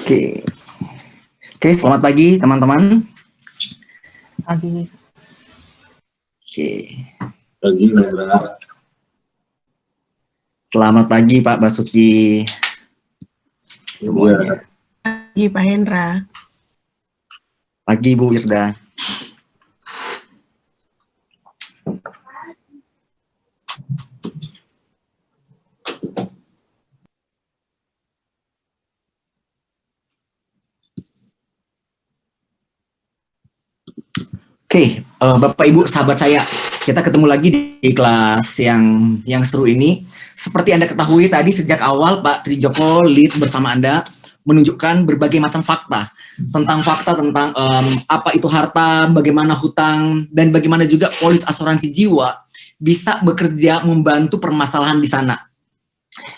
Oke. Oke, selamat pagi teman-teman. Pagi. Oke. Pagi, Hendra. Selamat pagi Pak Basuki. Semuanya. Pagi Pak Hendra. Pagi Bu Wirda. Oke, Bapak Ibu sahabat saya, kita ketemu lagi di kelas yang seru ini. Seperti Anda ketahui tadi sejak awal Pak Trijoko lead bersama Anda menunjukkan berbagai macam fakta tentang apa itu harta, bagaimana hutang, dan bagaimana juga polis asuransi jiwa bisa bekerja membantu permasalahan di sana.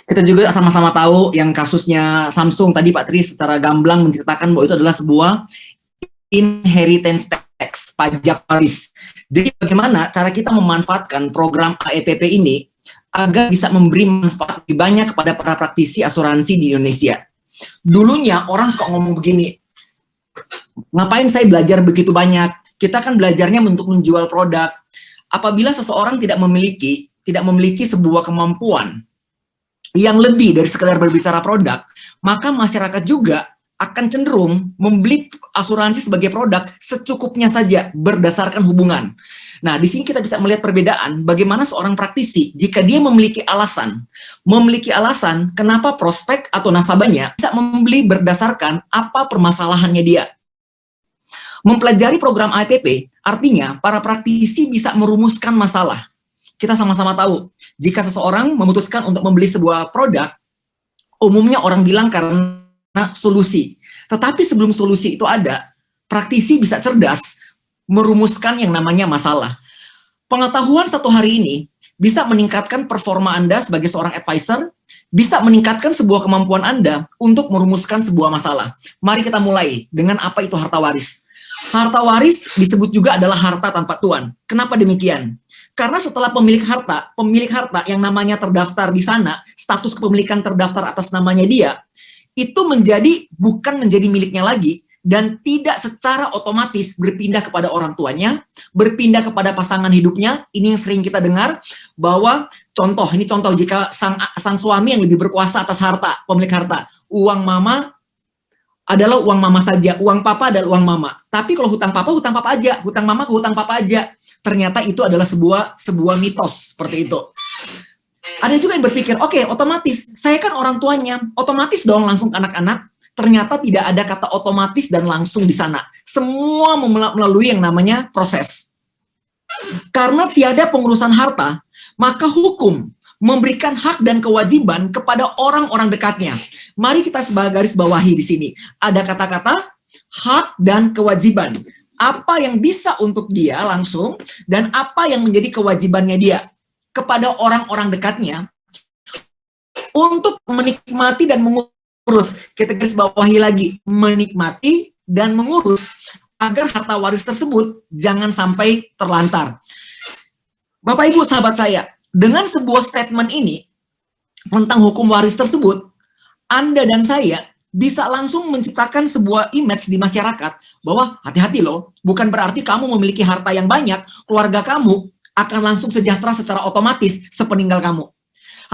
Kita juga sama-sama tahu yang kasusnya Samsung tadi Pak Tri secara gamblang menceritakan bahwa itu adalah sebuah inheritance tax, pajak waris. Jadi bagaimana cara kita memanfaatkan program AEPP ini agar bisa memberi manfaat lebih banyak kepada para praktisi asuransi di Indonesia. Dulunya orang suka ngomong begini, ngapain saya belajar begitu banyak? Kita kan belajarnya untuk menjual produk. Apabila seseorang tidak memiliki sebuah kemampuan yang lebih dari sekedar berbicara produk, maka masyarakat juga akan cenderung membeli asuransi sebagai produk secukupnya saja berdasarkan hubungan. Nah, di sini kita bisa melihat perbedaan bagaimana seorang praktisi jika dia memiliki alasan kenapa prospek atau nasabahnya bisa membeli berdasarkan apa permasalahannya dia. Mempelajari program AEPP artinya para praktisi bisa merumuskan masalah. Kita sama-sama tahu, jika seseorang memutuskan untuk membeli sebuah produk, umumnya orang bilang karena solusi. Tetapi sebelum solusi itu ada, praktisi bisa cerdas merumuskan yang namanya masalah. Pengetahuan satu hari ini bisa meningkatkan performa Anda sebagai seorang advisor, bisa meningkatkan sebuah kemampuan Anda untuk merumuskan sebuah masalah. Mari kita mulai dengan apa itu harta waris. Harta waris disebut juga adalah harta tanpa tuan. Kenapa demikian? Karena setelah pemilik harta yang namanya terdaftar di sana, status kepemilikan terdaftar atas namanya dia, itu bukan menjadi miliknya lagi, dan tidak secara otomatis berpindah kepada orang tuanya, berpindah kepada pasangan hidupnya. Ini yang sering kita dengar, bahwa contoh jika sang suami yang lebih berkuasa atas harta, pemilik harta, uang mama adalah uang mama saja, uang papa adalah uang mama. Tapi kalau hutang papa aja, hutang mama ke hutang papa aja. Ternyata itu adalah sebuah mitos seperti itu. Ada juga yang berpikir, oke, otomatis, saya kan orang tuanya, otomatis dong langsung ke anak-anak. Ternyata tidak ada kata otomatis dan langsung di sana. Semua melalui yang namanya proses. Karena tiada pengurusan harta, maka hukum memberikan hak dan kewajiban kepada orang-orang dekatnya. Mari kita garis bawahi di sini. Ada kata-kata hak dan kewajiban. Apa yang bisa untuk dia langsung dan apa yang menjadi kewajibannya dia kepada orang-orang dekatnya untuk menikmati dan mengurus. Kita garis bawahi lagi, menikmati dan mengurus agar harta waris tersebut jangan sampai terlantar. Bapak Ibu sahabat saya, dengan sebuah statement ini tentang hukum waris tersebut, Anda dan saya bisa langsung menciptakan sebuah image di masyarakat bahwa hati-hati loh, bukan berarti kamu memiliki harta yang banyak, keluarga kamu akan langsung sejahtera secara otomatis sepeninggal kamu.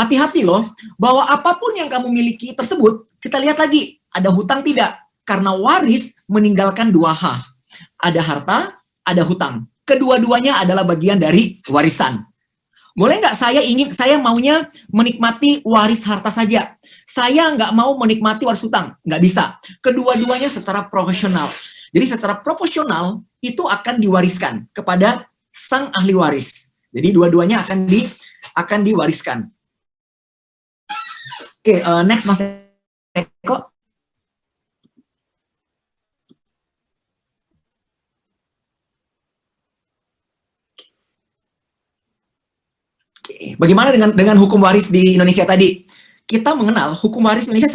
Hati-hati loh, bahwa apapun yang kamu miliki tersebut, kita lihat lagi, ada hutang tidak? Karena waris meninggalkan 2H. Ada harta, ada hutang. Kedua-duanya adalah bagian dari warisan. Boleh nggak saya maunya menikmati waris harta saja. Saya nggak mau menikmati waris hutang. Nggak bisa. Kedua-duanya secara profesional. Jadi secara proporsional itu akan diwariskan kepada sang ahli waris. Jadi dua-duanya akan diwariskan. Oke, next Mas Eko. Bagaimana dengan hukum waris di Indonesia tadi? Kita mengenal hukum waris Indonesia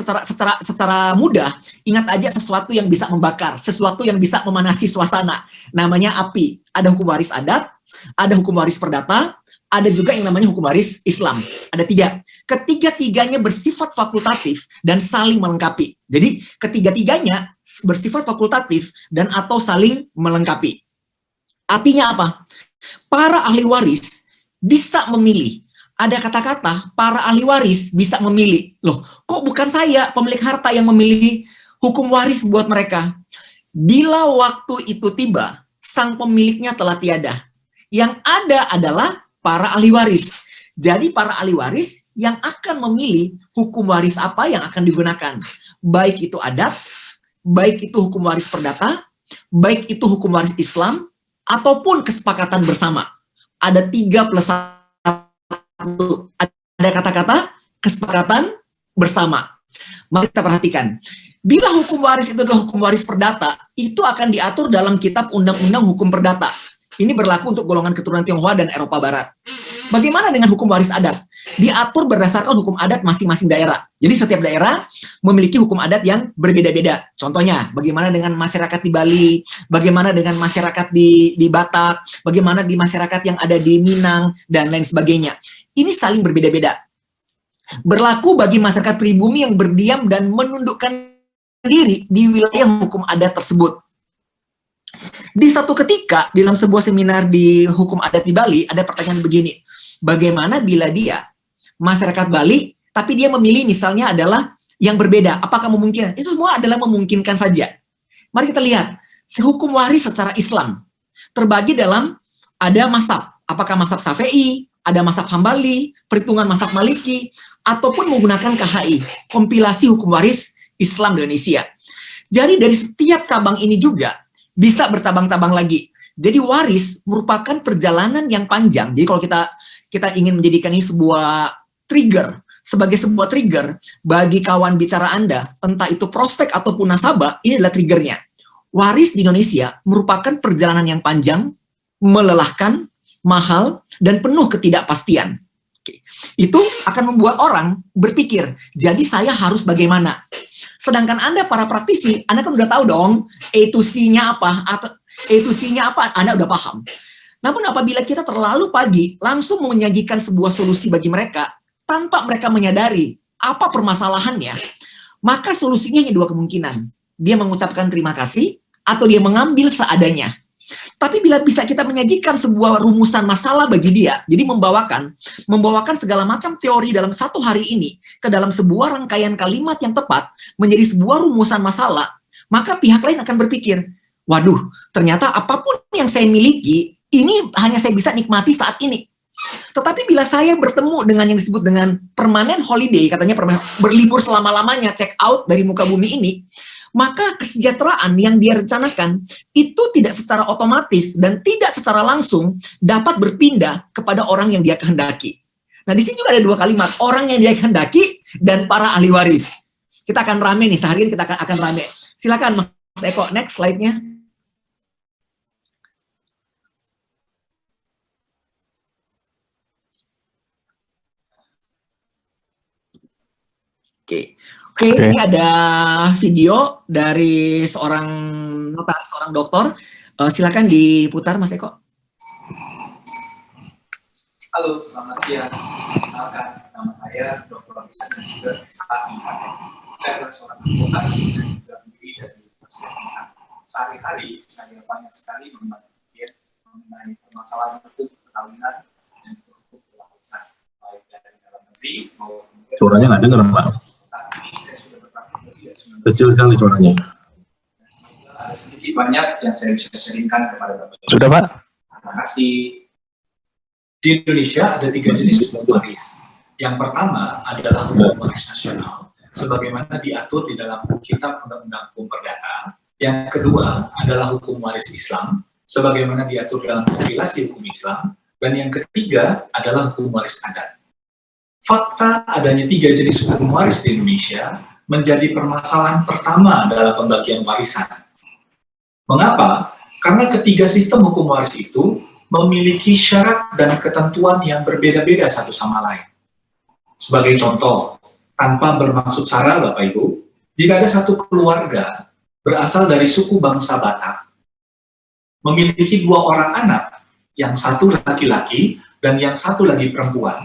secara mudah. Ingat aja sesuatu yang bisa membakar, sesuatu yang bisa memanasi suasana. Namanya api. Ada hukum waris adat, ada hukum waris perdata, ada juga yang namanya hukum waris Islam. Ada 3. Ketiga-tiganya bersifat fakultatif dan saling melengkapi. Jadi ketiga-tiganya bersifat fakultatif dan atau saling melengkapi. Artinya apa? Para ahli waris bisa memilih. Ada kata-kata para ahli waris bisa memilih. Loh, kok bukan saya pemilik harta yang memilih hukum waris buat mereka? Bila waktu itu tiba, sang pemiliknya telah tiada. Yang ada adalah para ahli waris. Jadi para ahli waris yang akan memilih hukum waris apa yang akan digunakan. Baik itu adat, baik itu hukum waris perdata, baik itu hukum waris Islam, ataupun kesepakatan bersama. Ada 3+1. Ada kata-kata kesepakatan bersama. Mari kita perhatikan. Bila hukum waris itu adalah hukum waris perdata, itu akan diatur dalam kitab Undang-Undang Hukum Perdata. Ini berlaku untuk golongan keturunan Tionghoa dan Eropa Barat. Bagaimana dengan hukum waris adat? Diatur berdasarkan hukum adat masing-masing daerah. Jadi setiap daerah memiliki hukum adat yang berbeda-beda. Contohnya, bagaimana dengan masyarakat di Bali, bagaimana dengan masyarakat di Batak, bagaimana di masyarakat yang ada di Minang, dan lain sebagainya. Ini saling berbeda-beda. Berlaku bagi masyarakat pribumi yang berdiam dan menundukkan diri di wilayah hukum adat tersebut. Di satu ketika, dalam sebuah seminar di hukum adat di Bali, ada pertanyaan begini, bagaimana bila dia masyarakat Bali, tapi dia memilih misalnya adalah yang berbeda, apakah memungkinkan? Itu semua adalah memungkinkan saja. Mari kita lihat, hukum waris secara Islam terbagi dalam ada mazhab, apakah mazhab Syafi'i, ada mazhab Hambali, perhitungan mazhab Maliki, ataupun menggunakan KHI, kompilasi hukum waris Islam di Indonesia. Jadi dari setiap cabang ini juga bisa bercabang-cabang lagi. Jadi waris merupakan perjalanan yang panjang. Jadi kalau kita ingin menjadikan ini sebuah trigger, sebagai sebuah trigger bagi kawan bicara Anda, entah itu prospek ataupun nasabah, ini adalah triggernya. Waris di Indonesia merupakan perjalanan yang panjang, melelahkan, mahal, dan penuh ketidakpastian. Itu akan membuat orang berpikir, jadi saya harus bagaimana? Sedangkan Anda para praktisi, Anda kan udah tahu dong A to C-nya apa, atau A to C-nya apa, Anda udah paham. Namun apabila kita terlalu pagi langsung menyajikan sebuah solusi bagi mereka tanpa mereka menyadari apa permasalahannya, maka solusinya hanya 2 kemungkinan. Dia mengucapkan terima kasih atau dia mengambil seadanya. Tapi bila bisa kita menyajikan sebuah rumusan masalah bagi dia, jadi membawakan segala macam teori dalam satu hari ini ke dalam sebuah rangkaian kalimat yang tepat menjadi sebuah rumusan masalah, maka pihak lain akan berpikir, waduh, ternyata apapun yang saya miliki, ini hanya saya bisa nikmati saat ini. Tetapi bila saya bertemu dengan yang disebut dengan permanent holiday, katanya berlibur selama-lamanya, check out dari muka bumi ini, maka kesejahteraan yang dia rencanakan itu tidak secara otomatis dan tidak secara langsung dapat berpindah kepada orang yang dia kehendaki. Nah, di sini juga ada 2 kalimat, orang yang dia kehendaki dan para ahli waris. Kita akan rame nih, seharian kita akan rame. Silakan Mas Eko, next slide-nya. Oke, ini ada video dari seorang notaris, seorang dokter. Silakan diputar, Mas Eko. Halo, selamat siang. Nama saya Dr. Bisa dan juga saat ini saya adalah seorang advokat dan juga pendiri dari persidangan. Sehari-hari saya banyak sekali membantu mengenai permasalahan hukum perkawinan dan hukum perwarisan, baik dari dalam negeri maupun Suaranya nggak dengar, Pak. Kecil sekali suaranya. Ada sedikit banyak yang saya bisa sharingkan kepada Bapak. Sudah, Pak? Terima kasih. Di Indonesia ada 3 jenis hukum waris. Yang pertama adalah hukum waris nasional, sebagaimana diatur di dalam Kitab Undang-Undang Hukum Perdata. Yang kedua adalah hukum waris Islam, sebagaimana diatur dalam kompilasi hukum Islam. Dan yang ketiga adalah hukum waris adat. Fakta adanya 3 jenis hukum waris di Indonesia menjadi permasalahan pertama dalam pembagian warisan. Mengapa? Karena ketiga sistem hukum waris itu memiliki syarat dan ketentuan yang berbeda-beda satu sama lain. Sebagai contoh, tanpa bermaksud sara Bapak Ibu, jika ada satu keluarga berasal dari suku bangsa Batak, memiliki 2 orang anak, yang satu laki-laki dan yang satu lagi perempuan,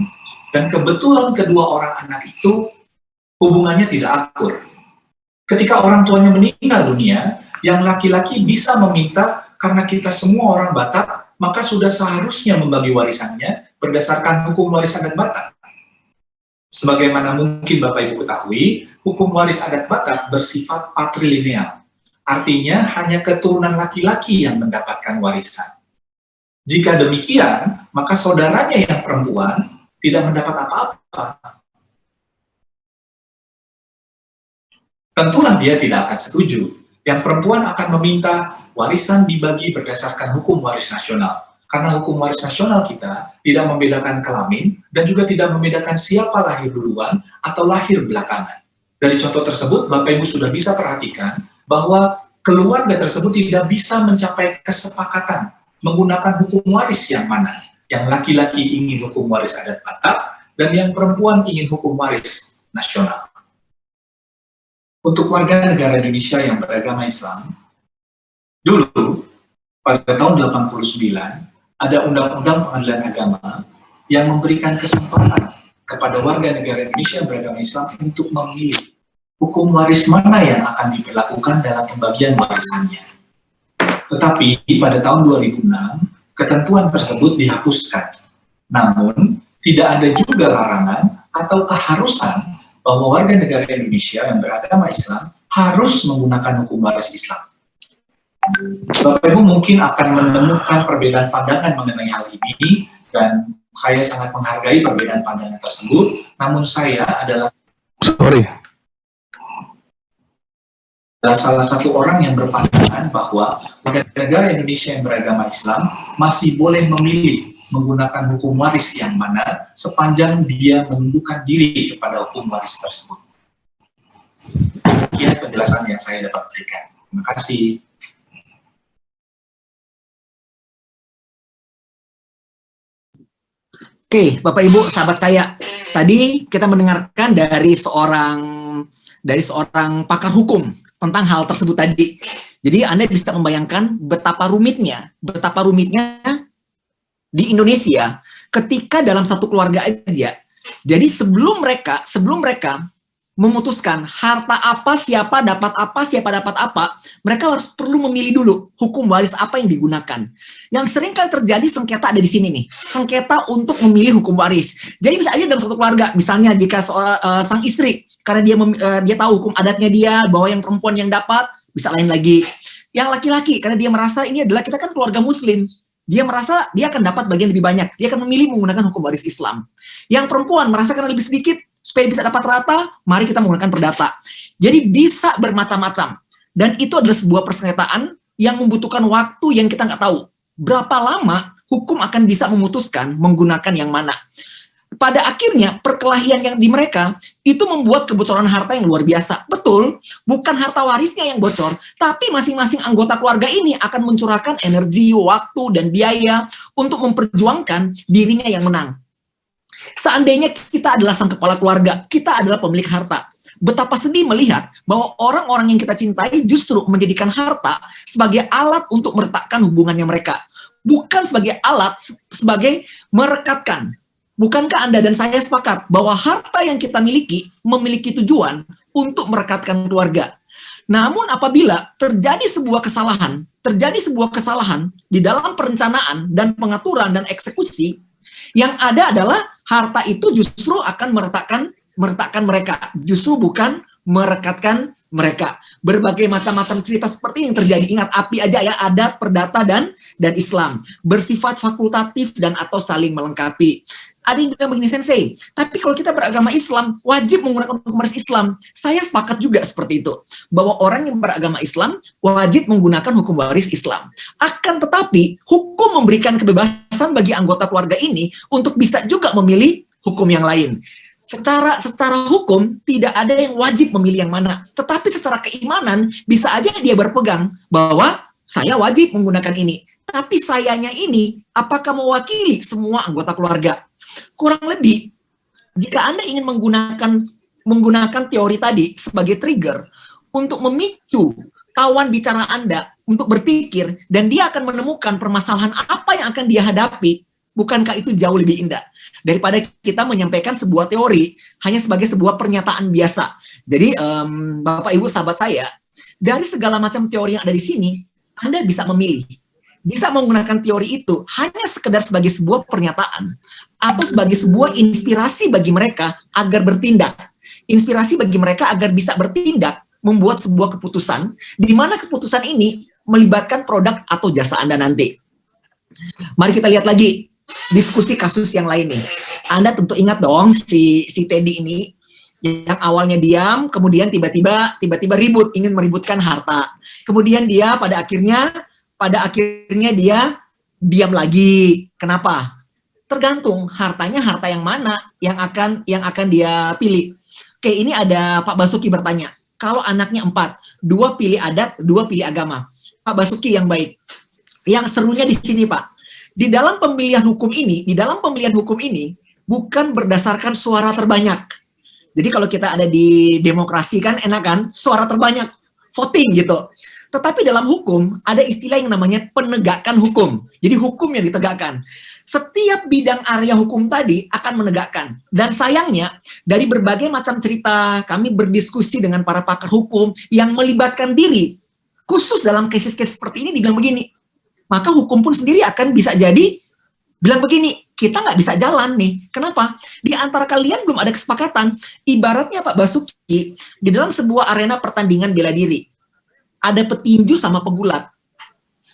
dan kebetulan kedua orang anak itu hubungannya tidak akur. Ketika orang tuanya meninggal dunia, yang laki-laki bisa meminta, karena kita semua orang Batak, maka sudah seharusnya membagi warisannya berdasarkan hukum waris adat Batak. Sebagaimana mungkin Bapak Ibu ketahui, hukum waris adat Batak bersifat patrilineal. Artinya hanya keturunan laki-laki yang mendapatkan warisan. Jika demikian, maka saudaranya yang perempuan tidak mendapat apa-apa. Tentulah dia tidak akan setuju. Yang perempuan akan meminta warisan dibagi berdasarkan hukum waris nasional. Karena hukum waris nasional kita tidak membedakan kelamin dan juga tidak membedakan siapa lahir duluan atau lahir belakangan. Dari contoh tersebut, Bapak Ibu sudah bisa perhatikan bahwa keluarga tersebut tidak bisa mencapai kesepakatan menggunakan hukum waris yang mana. Yang laki-laki ingin hukum waris adat Batak dan yang perempuan ingin hukum waris nasional. Untuk warga negara Indonesia yang beragama Islam, dulu pada tahun 89 ada Undang-Undang Pengadilan Agama yang memberikan kesempatan kepada warga negara Indonesia yang beragama Islam untuk memilih hukum waris mana yang akan diberlakukan dalam pembagian warisannya. Tetapi pada tahun 2006, ketentuan tersebut dihapuskan. Namun, tidak ada juga larangan atau keharusan bahwa warga negara Indonesia yang beragama Islam harus menggunakan hukum waris Islam. Bapak Ibu mungkin akan menemukan perbedaan pandangan mengenai hal ini, dan saya sangat menghargai perbedaan pandangan tersebut, namun saya adalah salah satu orang yang berpandangan bahwa warga negara Indonesia yang beragama Islam masih boleh memilih menggunakan hukum waris yang mana sepanjang dia menundukkan diri kepada hukum waris tersebut. Sekian penjelasan yang saya dapat berikan. Terima kasih. Oke, Bapak Ibu, sahabat saya. Tadi kita mendengarkan dari seorang pakar hukum tentang hal tersebut tadi. Jadi Anda bisa membayangkan betapa rumitnya di Indonesia ketika dalam satu keluarga aja. Jadi sebelum mereka memutuskan harta apa, siapa dapat apa, mereka harus perlu memilih dulu hukum waris apa yang digunakan. Yang sering kali terjadi sengketa ada di sini nih, sengketa untuk memilih hukum waris. Jadi bisa aja dalam satu keluarga, misalnya jika sang istri, karena dia tahu hukum adatnya dia, bahwa yang perempuan yang dapat, bisa lain lagi. Yang laki-laki, karena dia merasa ini adalah, kita kan keluarga muslim, dia merasa dia akan dapat bagian lebih banyak, dia akan memilih menggunakan hukum waris Islam. Yang perempuan merasa karena lebih sedikit, supaya bisa dapat rata, mari kita menggunakan perdata. Jadi bisa bermacam-macam. Dan itu adalah sebuah persengketaan yang membutuhkan waktu yang kita nggak tahu. Berapa lama hukum akan bisa memutuskan menggunakan yang mana. Pada akhirnya, perkelahian yang di mereka, itu membuat kebocoran harta yang luar biasa. Betul, bukan harta warisnya yang bocor, tapi masing-masing anggota keluarga ini akan mencurahkan energi, waktu, dan biaya untuk memperjuangkan dirinya yang menang. Seandainya kita adalah sang kepala keluarga, kita adalah pemilik harta. Betapa sedih melihat bahwa orang-orang yang kita cintai justru menjadikan harta sebagai alat untuk meretakkan hubungannya mereka. Bukan sebagai alat, sebagai merekatkan. Bukankah Anda dan saya sepakat bahwa harta yang kita miliki memiliki tujuan untuk merekatkan keluarga? Namun apabila terjadi sebuah kesalahan di dalam perencanaan dan pengaturan dan eksekusi, yang ada adalah harta itu justru akan meretakkan mereka, justru bukan merekatkan mereka. Berbagai macam-macam cerita seperti yang terjadi. Ingat, api aja ya, adat, perdata, dan Islam. Bersifat fakultatif dan atau saling melengkapi. Ada yang bilang begini, Sensei, tapi kalau kita beragama Islam, wajib menggunakan hukum waris Islam. Saya sepakat juga seperti itu. Bahwa orang yang beragama Islam, wajib menggunakan hukum waris Islam. Akan tetapi, hukum memberikan kebebasan bagi anggota keluarga ini untuk bisa juga memilih hukum yang lain. Secara hukum, tidak ada yang wajib memilih yang mana. Tetapi secara keimanan, bisa aja dia berpegang bahwa saya wajib menggunakan ini. Tapi sayanya ini, apakah mewakili semua anggota keluarga? Kurang lebih, jika Anda ingin menggunakan teori tadi sebagai trigger untuk memicu kawan bicara Anda untuk berpikir, dan dia akan menemukan permasalahan apa yang akan dia hadapi, Bukankah itu jauh lebih indah daripada kita menyampaikan sebuah teori hanya sebagai sebuah pernyataan biasa. Jadi Bapak Ibu sahabat saya, dari segala macam teori yang ada di sini, Anda bisa memilih. Bisa menggunakan teori itu hanya sekedar sebagai sebuah pernyataan atau sebagai sebuah inspirasi bagi mereka agar bertindak. Inspirasi bagi mereka agar bisa bertindak, membuat sebuah keputusan, di mana keputusan ini melibatkan produk atau jasa Anda nanti. Mari kita lihat lagi diskusi kasus yang lain nih. Anda tentu ingat dong si Teddy ini yang awalnya diam, kemudian tiba-tiba ribut, ingin meributkan harta. Kemudian dia pada akhirnya dia diam lagi. Kenapa? Tergantung hartanya harta yang mana yang akan dia pilih. Oke, ini ada Pak Basuki bertanya, kalau anaknya 4, 2 pilih adat, 2 pilih agama. Pak Basuki yang baik. Yang serunya di sini, Pak. Di dalam pemilihan hukum ini bukan berdasarkan suara terbanyak. Jadi kalau kita ada di demokrasi kan enak kan, suara terbanyak, voting gitu. Tetapi dalam hukum ada istilah yang namanya penegakan hukum. Jadi hukum yang ditegakkan. Setiap bidang area hukum tadi akan menegakkan. Dan sayangnya dari berbagai macam cerita kami berdiskusi dengan para pakar hukum yang melibatkan diri, khusus dalam case-case seperti ini dibilang begini. Maka hukum pun sendiri akan bisa jadi bilang begini, kita nggak bisa jalan nih. Kenapa? Di antara kalian belum ada kesepakatan. Ibaratnya Pak Basuki, di dalam sebuah arena pertandingan bela diri, ada petinju sama pegulat.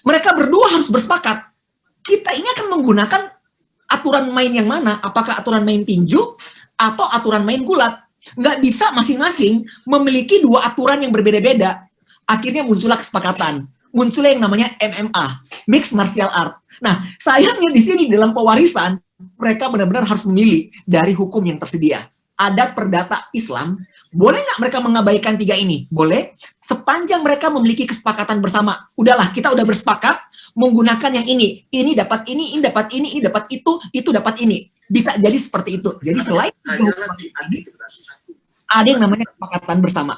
Mereka berdua harus bersepakat. Kita ini akan menggunakan aturan main yang mana? Apakah aturan main tinju atau aturan main gulat? Nggak bisa masing-masing memiliki 2 aturan yang berbeda-beda. Akhirnya muncullah kesepakatan. Munculnya yang namanya MMA, Mixed Martial Art. Nah, sayangnya di sini dalam pewarisan, mereka benar-benar harus memilih dari hukum yang tersedia. Adat perdata Islam, boleh nggak mereka mengabaikan 3 ini? Boleh, sepanjang mereka memiliki kesepakatan bersama. Udahlah, kita udah bersepakat menggunakan yang ini. Ini dapat ini dapat ini dapat itu dapat ini. Bisa jadi seperti itu. Jadi selain ada yang namanya kesepakatan bersama.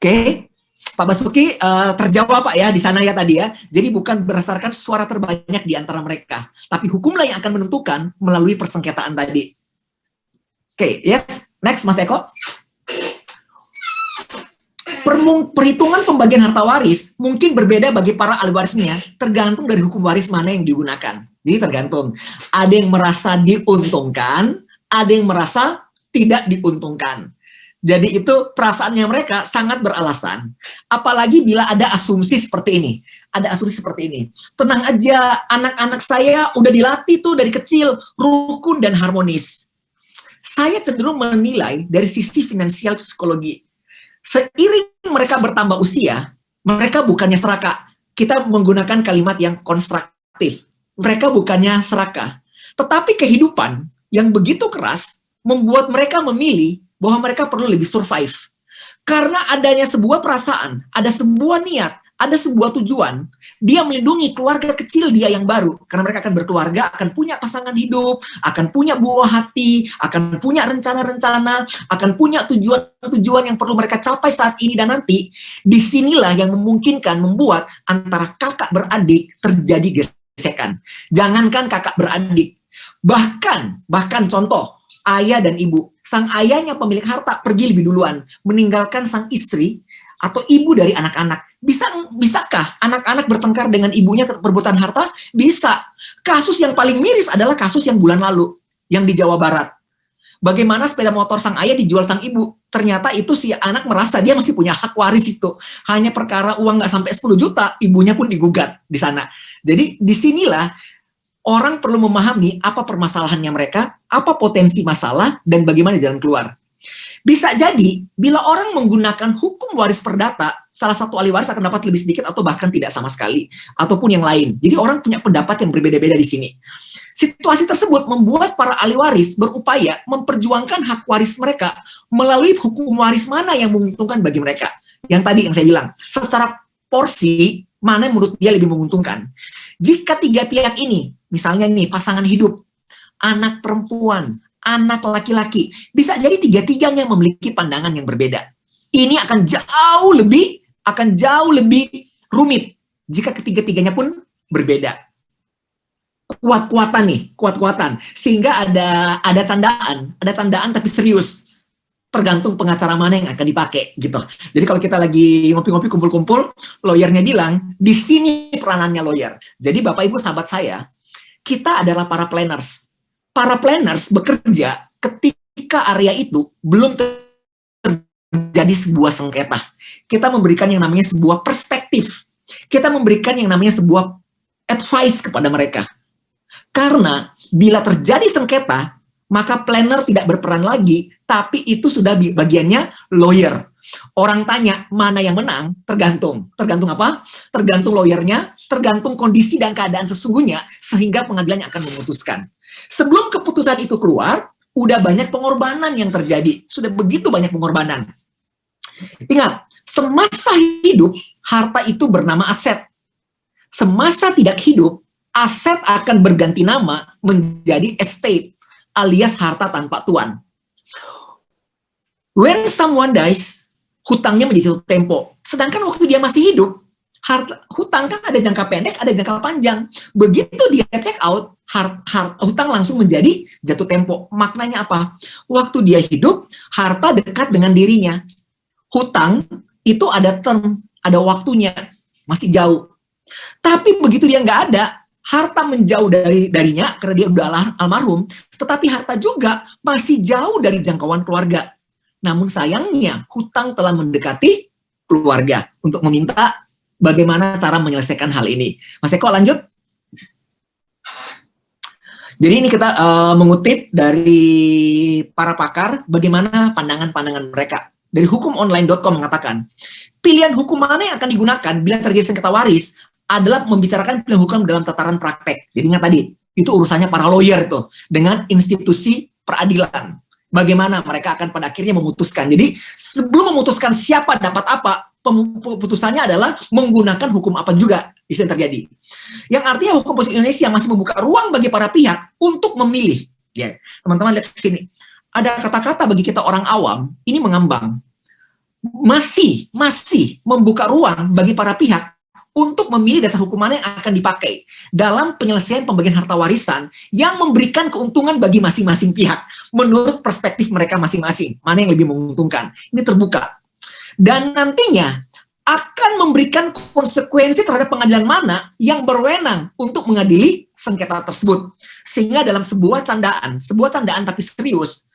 Oke, Pak Basuki terjawab Pak ya di sana ya tadi ya. Jadi bukan berdasarkan suara terbanyak di antara mereka, tapi hukumlah yang akan menentukan melalui persengketaan tadi. Oke, yes, next Mas Eko. Perhitungan pembagian harta waris mungkin berbeda bagi para ahli warisnya, tergantung dari hukum waris mana yang digunakan. Jadi tergantung. Ada yang merasa diuntungkan, ada yang merasa tidak diuntungkan. Jadi itu perasaannya mereka sangat beralasan. Apalagi bila ada asumsi seperti ini. Ada asumsi seperti ini. Tenang aja, anak-anak saya udah dilatih tuh dari kecil, rukun dan harmonis. Saya cenderung menilai dari sisi finansial psikologi. Seiring mereka bertambah usia, mereka bukannya serakah. Kita menggunakan kalimat yang konstruktif. Mereka bukannya serakah. Tetapi kehidupan yang begitu keras membuat mereka memilih bahwa mereka perlu lebih survive. Karena adanya sebuah perasaan, ada sebuah niat, ada sebuah tujuan, dia melindungi keluarga kecil dia yang baru. Karena mereka akan berkeluarga, akan punya pasangan hidup, akan punya buah hati, akan punya rencana-rencana, akan punya tujuan-tujuan yang perlu mereka capai saat ini dan nanti. Disinilah yang memungkinkan membuat antara kakak beradik terjadi gesekan. Jangankan kakak beradik, bahkan contoh, ayah dan ibu. Sang ayahnya pemilik harta pergi lebih duluan, meninggalkan sang istri atau ibu dari anak-anak. Bisakah anak-anak bertengkar dengan ibunya perebutan harta? Bisa. Kasus yang paling miris adalah kasus yang bulan lalu, yang di Jawa Barat. Bagaimana sepeda motor sang ayah dijual sang ibu? Ternyata itu si anak merasa dia masih punya hak waris itu. Hanya perkara uang nggak sampai 10 juta, ibunya pun digugat di sana. Jadi disinilah orang perlu memahami apa permasalahannya mereka, apa potensi masalah, dan bagaimana jalan keluar. Bisa jadi, bila orang menggunakan hukum waris perdata, salah satu ahli waris akan dapat lebih sedikit atau bahkan tidak sama sekali, ataupun yang lain. Jadi orang punya pendapat yang berbeda-beda di sini. Situasi tersebut membuat para ahli waris berupaya memperjuangkan hak waris mereka melalui hukum waris mana yang menguntungkan bagi mereka. Yang tadi yang saya bilang, secara porsi, mana yang menurut dia lebih menguntungkan. Jika 3 pihak ini, misalnya nih pasangan hidup, anak perempuan, anak laki-laki, bisa jadi 3-tiganya memiliki pandangan yang berbeda. Ini akan jauh lebih rumit jika ketiga-tiganya pun berbeda. Kuat-kuatan nih, kuat-kuatan. Sehingga ada candaan tapi serius. Tergantung pengacara mana yang akan dipakai gitu. Jadi kalau kita lagi ngopi-ngopi kumpul-kumpul, lawyernya bilang, di sini peranannya lawyer. Jadi Bapak Ibu sahabat saya, kita adalah para planners. Para planners bekerja ketika area itu belum terjadi sebuah sengketa. Kita memberikan yang namanya sebuah perspektif. Kita memberikan yang namanya sebuah advice kepada mereka. Karena bila terjadi sengketa, maka planner tidak berperan lagi, tapi itu sudah bagiannya lawyer. Orang tanya mana yang menang, tergantung. Tergantung apa? Tergantung lawyernya, tergantung kondisi dan keadaan sesungguhnya, sehingga pengadilan yang akan memutuskan. Sebelum keputusan itu keluar, udah banyak pengorbanan yang terjadi. Sudah begitu banyak pengorbanan. Ingat, semasa hidup, harta itu bernama aset. Semasa tidak hidup, aset akan berganti nama menjadi estate, alias harta tanpa tuan. When someone dies, hutangnya menjadi satu tempo. Sedangkan waktu dia masih hidup, hutang kan ada jangka pendek, ada jangka panjang. Begitu dia check out, hutang langsung menjadi jatuh tempo. Maknanya apa? Waktu dia hidup, harta dekat dengan dirinya. Hutang itu ada term, ada waktunya, masih jauh. Tapi begitu dia nggak ada, harta menjauh darinya karena dia udah almarhum, tetapi harta juga masih jauh dari jangkauan keluarga. Namun sayangnya, hutang telah mendekati keluarga untuk meminta bagaimana cara menyelesaikan hal ini. Mas Eko, lanjut. Jadi ini kita mengutip dari para pakar bagaimana pandangan-pandangan mereka. Dari hukumonline.com mengatakan, pilihan hukum mana yang akan digunakan bila terjadi sengketa waris adalah membicarakan pilihan hukum dalam tataran praktek. Jadi ingat tadi, itu urusannya para lawyer itu dengan institusi peradilan. Bagaimana mereka akan pada akhirnya memutuskan. Jadi sebelum memutuskan siapa dapat apa, keputusannya adalah menggunakan hukum apa juga yang terjadi. Yang artinya hukum positif Indonesia masih membuka ruang bagi para pihak untuk memilih. Ya, teman-teman lihat ke sini. Ada kata-kata bagi kita orang awam, ini mengambang. Masih membuka ruang bagi para pihak untuk memilih dasar hukum mana yang akan dipakai dalam penyelesaian pembagian harta warisan yang memberikan keuntungan bagi masing-masing pihak menurut perspektif mereka masing-masing. Mana yang lebih menguntungkan? Ini terbuka. Dan nantinya akan memberikan konsekuensi terhadap pengadilan mana yang berwenang untuk mengadili sengketa tersebut. Sehingga dalam sebuah candaan tapi serius,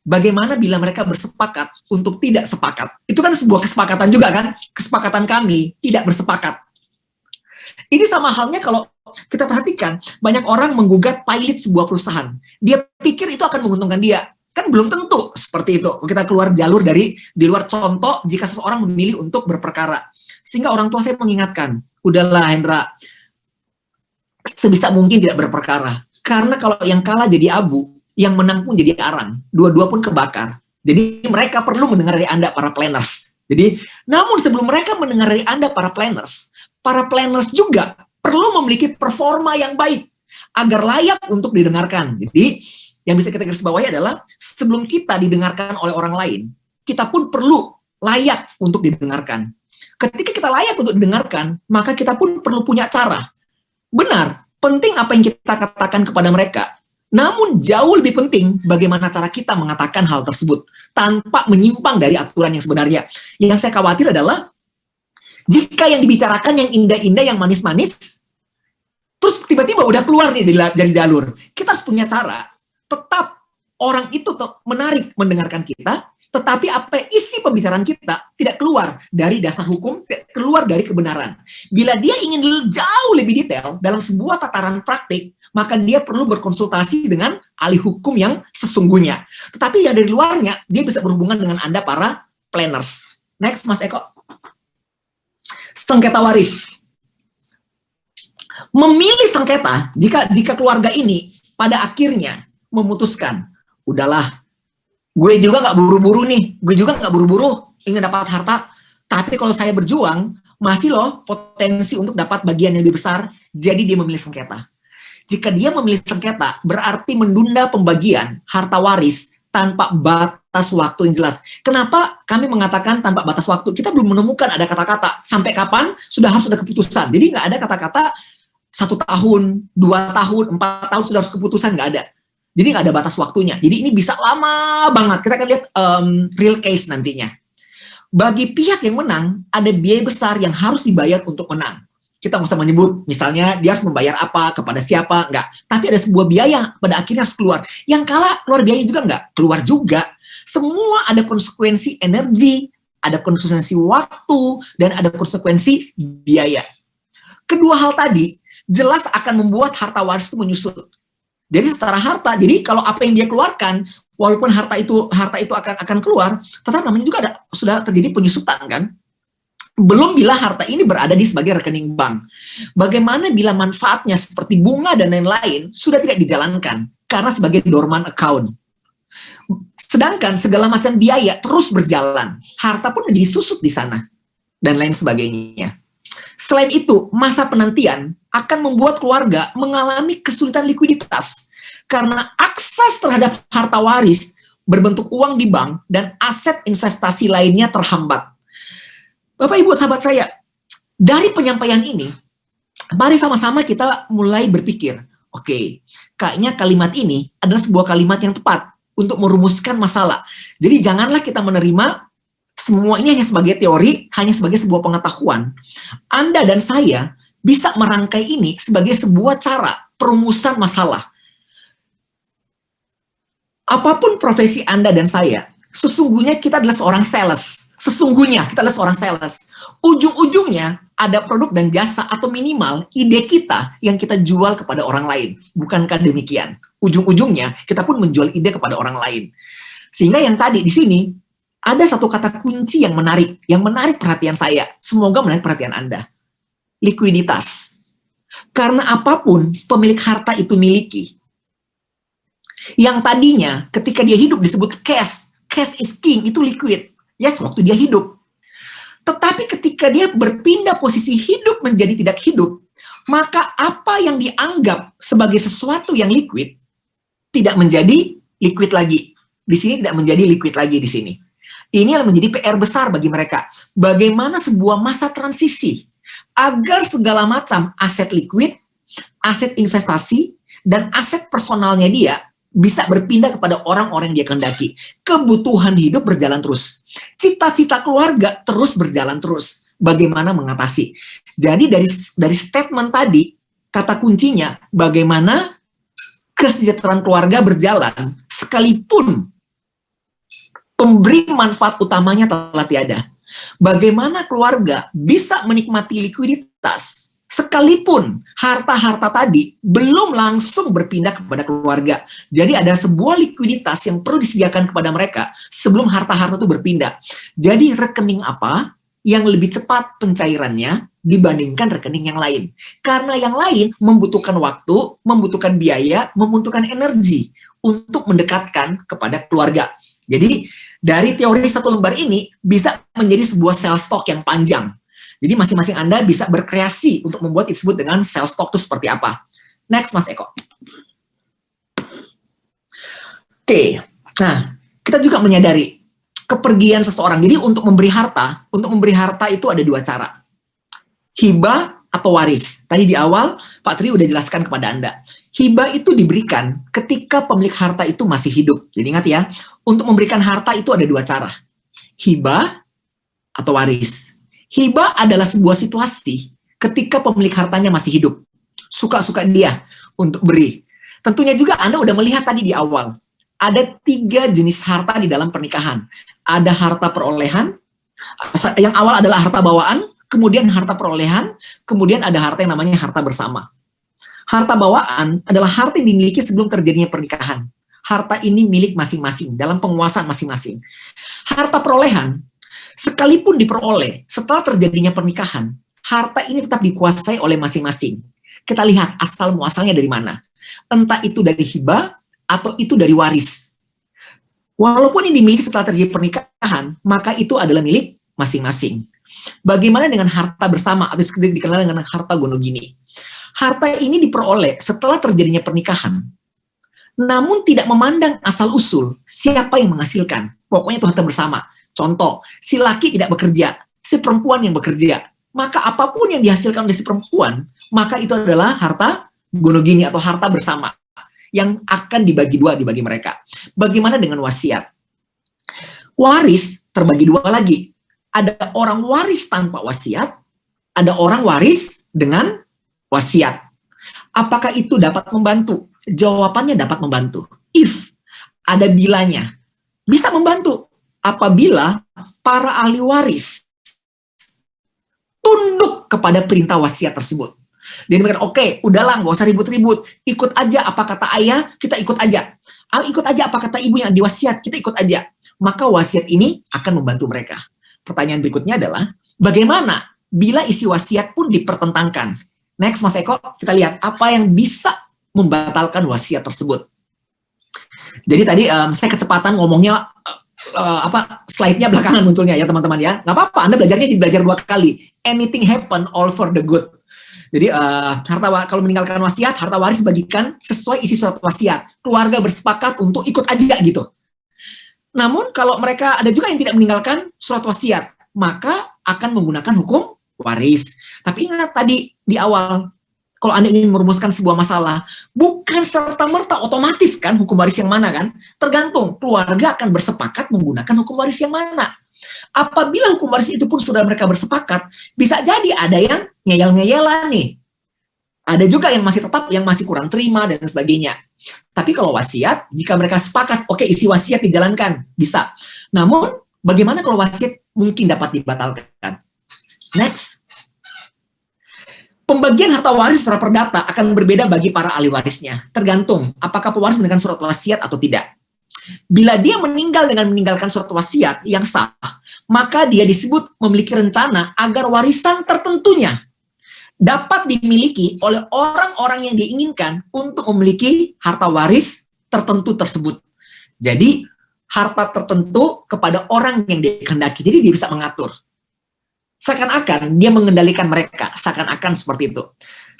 bagaimana bila mereka bersepakat untuk tidak sepakat? Itu kan sebuah kesepakatan juga kan? Kesepakatan kami tidak bersepakat. Ini sama halnya kalau kita perhatikan, banyak orang menggugat pilot sebuah perusahaan. Dia pikir itu akan menguntungkan dia. Kan belum tentu seperti itu. Kita keluar jalur di luar contoh jika seseorang memilih untuk berperkara. Sehingga orang tua saya mengingatkan, udahlah Hendra, sebisa mungkin tidak berperkara. Karena kalau yang kalah jadi abu, yang menang pun jadi arang. Dua-dua pun kebakar. Jadi mereka perlu mendengar dari Anda, para planners. Jadi, namun sebelum mereka mendengar dari Anda, para planners juga perlu memiliki performa yang baik agar layak untuk didengarkan. Jadi, yang bisa kita garis bawahi adalah sebelum kita didengarkan oleh orang lain, kita pun perlu layak untuk didengarkan. Ketika kita layak untuk didengarkan, maka kita pun perlu punya cara. Benar, penting apa yang kita katakan kepada mereka. Namun jauh lebih penting bagaimana cara kita mengatakan hal tersebut tanpa menyimpang dari aturan yang sebenarnya. Yang saya khawatir adalah jika yang dibicarakan yang indah-indah, yang manis-manis, terus tiba-tiba udah keluar nih dari jalur. Kita harus punya cara tetap orang itu menarik mendengarkan kita, tetapi apa isi pembicaraan kita tidak keluar dari dasar hukum, tidak keluar dari kebenaran. Bila dia ingin jauh lebih detail dalam sebuah tataran praktik, maka dia perlu berkonsultasi dengan ahli hukum yang sesungguhnya. Tetapi yang dari luarnya, dia bisa berhubungan dengan Anda para planners. Next, Mas Eko. Sengketa waris. Memilih sengketa, jika keluarga ini pada akhirnya memutuskan, udahlah, gue juga nggak buru-buru nih, gue juga nggak buru-buru ingin dapat harta, tapi kalau saya berjuang, masih loh potensi untuk dapat bagian yang lebih besar, jadi dia memilih sengketa. Jika dia memilih sengketa, berarti menunda pembagian harta waris tanpa batas waktu yang jelas. Kenapa kami mengatakan tanpa batas waktu? Kita belum menemukan ada kata-kata sampai kapan sudah harus ada keputusan. Jadi nggak ada kata-kata 1 tahun, 2 tahun, 4 tahun sudah harus keputusan, nggak ada. Jadi nggak ada batas waktunya. Jadi ini bisa lama banget. Kita akan lihat real case nantinya. Bagi pihak yang menang, ada biaya besar yang harus dibayar untuk menang. Kita nggak usah menyebut, misalnya dia harus membayar apa, kepada siapa, nggak. Tapi ada sebuah biaya pada akhirnya harus keluar. Yang kalah keluar biaya juga nggak? Keluar juga. Semua ada konsekuensi energi, ada konsekuensi waktu, dan ada konsekuensi biaya. Kedua hal tadi jelas akan membuat harta waris itu menyusut. Jadi secara harta, jadi kalau apa yang dia keluarkan, walaupun harta itu akan keluar, tetap namanya juga sudah terjadi penyusutan kan? Belum bila harta ini berada di sebagai rekening bank. Bagaimana bila manfaatnya seperti bunga dan lain-lain sudah tidak dijalankan karena sebagai dormant account. Sedangkan segala macam biaya terus berjalan, harta pun menjadi susut di sana dan lain sebagainya. Selain itu, masa penantian akan membuat keluarga mengalami kesulitan likuiditas karena akses terhadap harta waris berbentuk uang di bank dan aset investasi lainnya terhambat. Bapak Ibu sahabat saya, dari penyampaian ini, mari sama-sama kita mulai berpikir, oke, kayaknya kalimat ini adalah sebuah kalimat yang tepat untuk merumuskan masalah. Jadi janganlah kita menerima semua ini hanya sebagai teori, hanya sebagai sebuah pengetahuan. Anda dan saya bisa merangkai ini sebagai sebuah cara perumusan masalah. Apapun profesi Anda dan saya, sesungguhnya kita adalah seorang sales. Sesungguhnya kita adalah seorang sales. Ujung-ujungnya ada produk dan jasa atau minimal ide kita yang kita jual kepada orang lain. Bukankah demikian? Ujung-ujungnya kita pun menjual ide kepada orang lain. Sehingga yang tadi di sini ada satu kata kunci yang menarik perhatian saya. Semoga menarik perhatian Anda. Likuiditas. Karena apapun pemilik harta itu miliki. Yang tadinya ketika dia hidup disebut cash is king, itu liquid. Yes, waktu dia hidup. Tetapi ketika dia berpindah posisi hidup menjadi tidak hidup, maka apa yang dianggap sebagai sesuatu yang liquid tidak menjadi liquid lagi. Di sini tidak menjadi liquid lagi di sini. Ini adalah menjadi PR besar bagi mereka. Bagaimana sebuah masa transisi agar segala macam aset liquid, aset investasi, dan aset personalnya dia bisa berpindah kepada orang-orang yang dia kehendaki. Kebutuhan hidup berjalan terus. Cita-cita keluarga terus berjalan terus. Bagaimana mengatasi? Jadi dari statement tadi, kata kuncinya bagaimana kesejahteraan keluarga berjalan sekalipun pemberi manfaat utamanya telah tiada. Bagaimana keluarga bisa menikmati likuiditas sekalipun harta-harta tadi belum langsung berpindah kepada keluarga. Jadi ada sebuah likuiditas yang perlu disediakan kepada mereka sebelum harta-harta itu berpindah. Jadi rekening apa yang lebih cepat pencairannya dibandingkan rekening yang lain? Karena yang lain membutuhkan waktu, membutuhkan biaya, membutuhkan energi untuk mendekatkan kepada keluarga. Jadi dari teori satu lembar ini bisa menjadi sebuah sales stock yang panjang. Jadi masing-masing Anda bisa berkreasi untuk membuat disebut dengan sales stock itu seperti apa. Next, Mas Eko. Oke, nah kita juga menyadari kepergian seseorang. Jadi untuk memberi harta itu ada dua cara. Hibah atau waris. Tadi di awal Pak Tri udah jelaskan kepada Anda. Hibah itu diberikan ketika pemilik harta itu masih hidup. Jadi ingat ya, untuk memberikan harta itu ada dua cara. Hibah atau waris. Hibah adalah sebuah situasi ketika pemilik hartanya masih hidup. Suka-suka dia untuk beri. Tentunya juga Anda udah melihat tadi di awal. Ada 3 jenis harta di dalam pernikahan. Ada harta perolehan, yang awal adalah harta bawaan, kemudian harta perolehan, kemudian ada harta yang namanya harta bersama. Harta bawaan adalah harta yang dimiliki sebelum terjadinya pernikahan. Harta ini milik masing-masing, dalam penguasaan masing-masing. Harta perolehan, sekalipun diperoleh setelah terjadinya pernikahan, harta ini tetap dikuasai oleh masing-masing. Kita lihat asal muasalnya dari mana. Entah itu dari hibah atau itu dari waris. Walaupun ini dimiliki setelah terjadi pernikahan, maka itu adalah milik masing-masing. Bagaimana dengan harta bersama atau dikenal dengan harta gonogini? Harta ini diperoleh setelah terjadinya pernikahan, namun tidak memandang asal-usul siapa yang menghasilkan. Pokoknya itu harta bersama. Contoh, si laki tidak bekerja, si perempuan yang bekerja. maka apapun yang dihasilkan oleh si perempuan, maka itu adalah harta gonogini atau harta bersama yang akan dibagi dua dibagi mereka. Bagaimana dengan wasiat? Waris terbagi dua lagi. Ada orang waris tanpa wasiat, ada orang waris dengan wasiat. Apakah itu dapat membantu? Jawabannya dapat membantu. If ada bilanya, bisa membantu apabila para ahli waris tunduk kepada perintah wasiat tersebut. Dia mengatakan, oke, udahlah, nggak usah ribut-ribut, ikut aja apa kata ayah, kita ikut aja. Ikut aja apa kata ibu yang diwasiat, kita ikut aja. Maka wasiat ini akan membantu mereka. Pertanyaan berikutnya adalah, bagaimana bila isi wasiat pun dipertentangkan? Next, Mas Eko, kita lihat apa yang bisa membatalkan wasiat tersebut. Jadi tadi saya kecepatan ngomongnya, slide-nya belakangan munculnya ya teman-teman ya. Nggak apa-apa, Anda belajarnya belajar 2 kali. Anything happen, all for the good. Jadi kalau meninggalkan wasiat, harta waris bagikan sesuai isi surat wasiat. Keluarga bersepakat untuk ikut aja gitu. Namun kalau mereka ada juga yang tidak meninggalkan surat wasiat, maka akan menggunakan hukum waris. Tapi ingat tadi di awal, kalau Anda ingin merumuskan sebuah masalah, bukan serta-merta otomatis kan hukum waris yang mana kan? Tergantung, keluarga akan bersepakat menggunakan hukum waris yang mana. Apabila hukum waris itu pun sudah mereka bersepakat, bisa jadi ada yang ngeyel-ngeyelan nih. Ada juga yang masih tetap, yang masih kurang terima dan sebagainya. Tapi kalau wasiat, jika mereka sepakat, oke, isi wasiat dijalankan, bisa. Namun, bagaimana kalau wasiat mungkin dapat dibatalkan? Next. Pembagian harta waris secara perdata akan berbeda bagi para ahli warisnya. Tergantung apakah pewaris meninggalkan surat wasiat atau tidak. Bila dia meninggal dengan meninggalkan surat wasiat yang sah, maka dia disebut memiliki rencana agar warisan tertentunya dapat dimiliki oleh orang-orang yang diinginkan untuk memiliki harta waris tertentu tersebut. Jadi, harta tertentu kepada orang yang dikehendaki. Jadi, dia bisa mengatur. Seakan-akan dia mengendalikan mereka, seakan-akan seperti itu.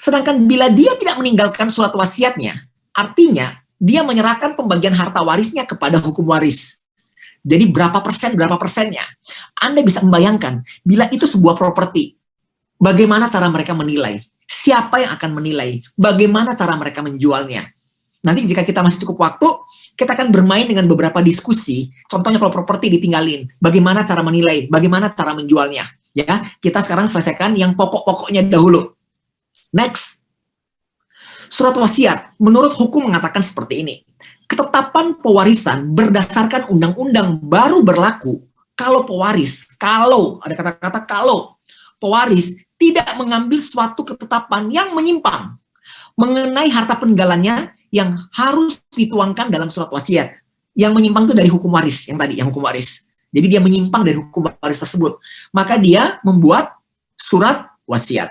Sedangkan bila dia tidak meninggalkan surat wasiatnya, artinya dia menyerahkan pembagian harta warisnya kepada hukum waris. Jadi berapa persennya. Anda bisa membayangkan, bila itu sebuah properti, bagaimana cara mereka menilai? Siapa yang akan menilai? Bagaimana cara mereka menjualnya? Nanti jika kita masih cukup waktu, kita akan bermain dengan beberapa diskusi. Contohnya kalau properti ditinggalin, bagaimana cara menilai? Bagaimana cara menjualnya? Ya, kita sekarang selesaikan yang pokok-pokoknya dahulu. Next. Surat wasiat, menurut hukum mengatakan seperti ini. Ketetapan pewarisan berdasarkan undang-undang baru berlaku kalau pewaris, ada kata-kata kalau, pewaris tidak mengambil suatu ketetapan yang menyimpang mengenai harta peninggalannya yang harus dituangkan dalam surat wasiat. Yang menyimpang itu dari hukum waris, yang tadi, yang hukum waris. Jadi dia menyimpang dari hukum waris tersebut. Maka dia membuat surat wasiat.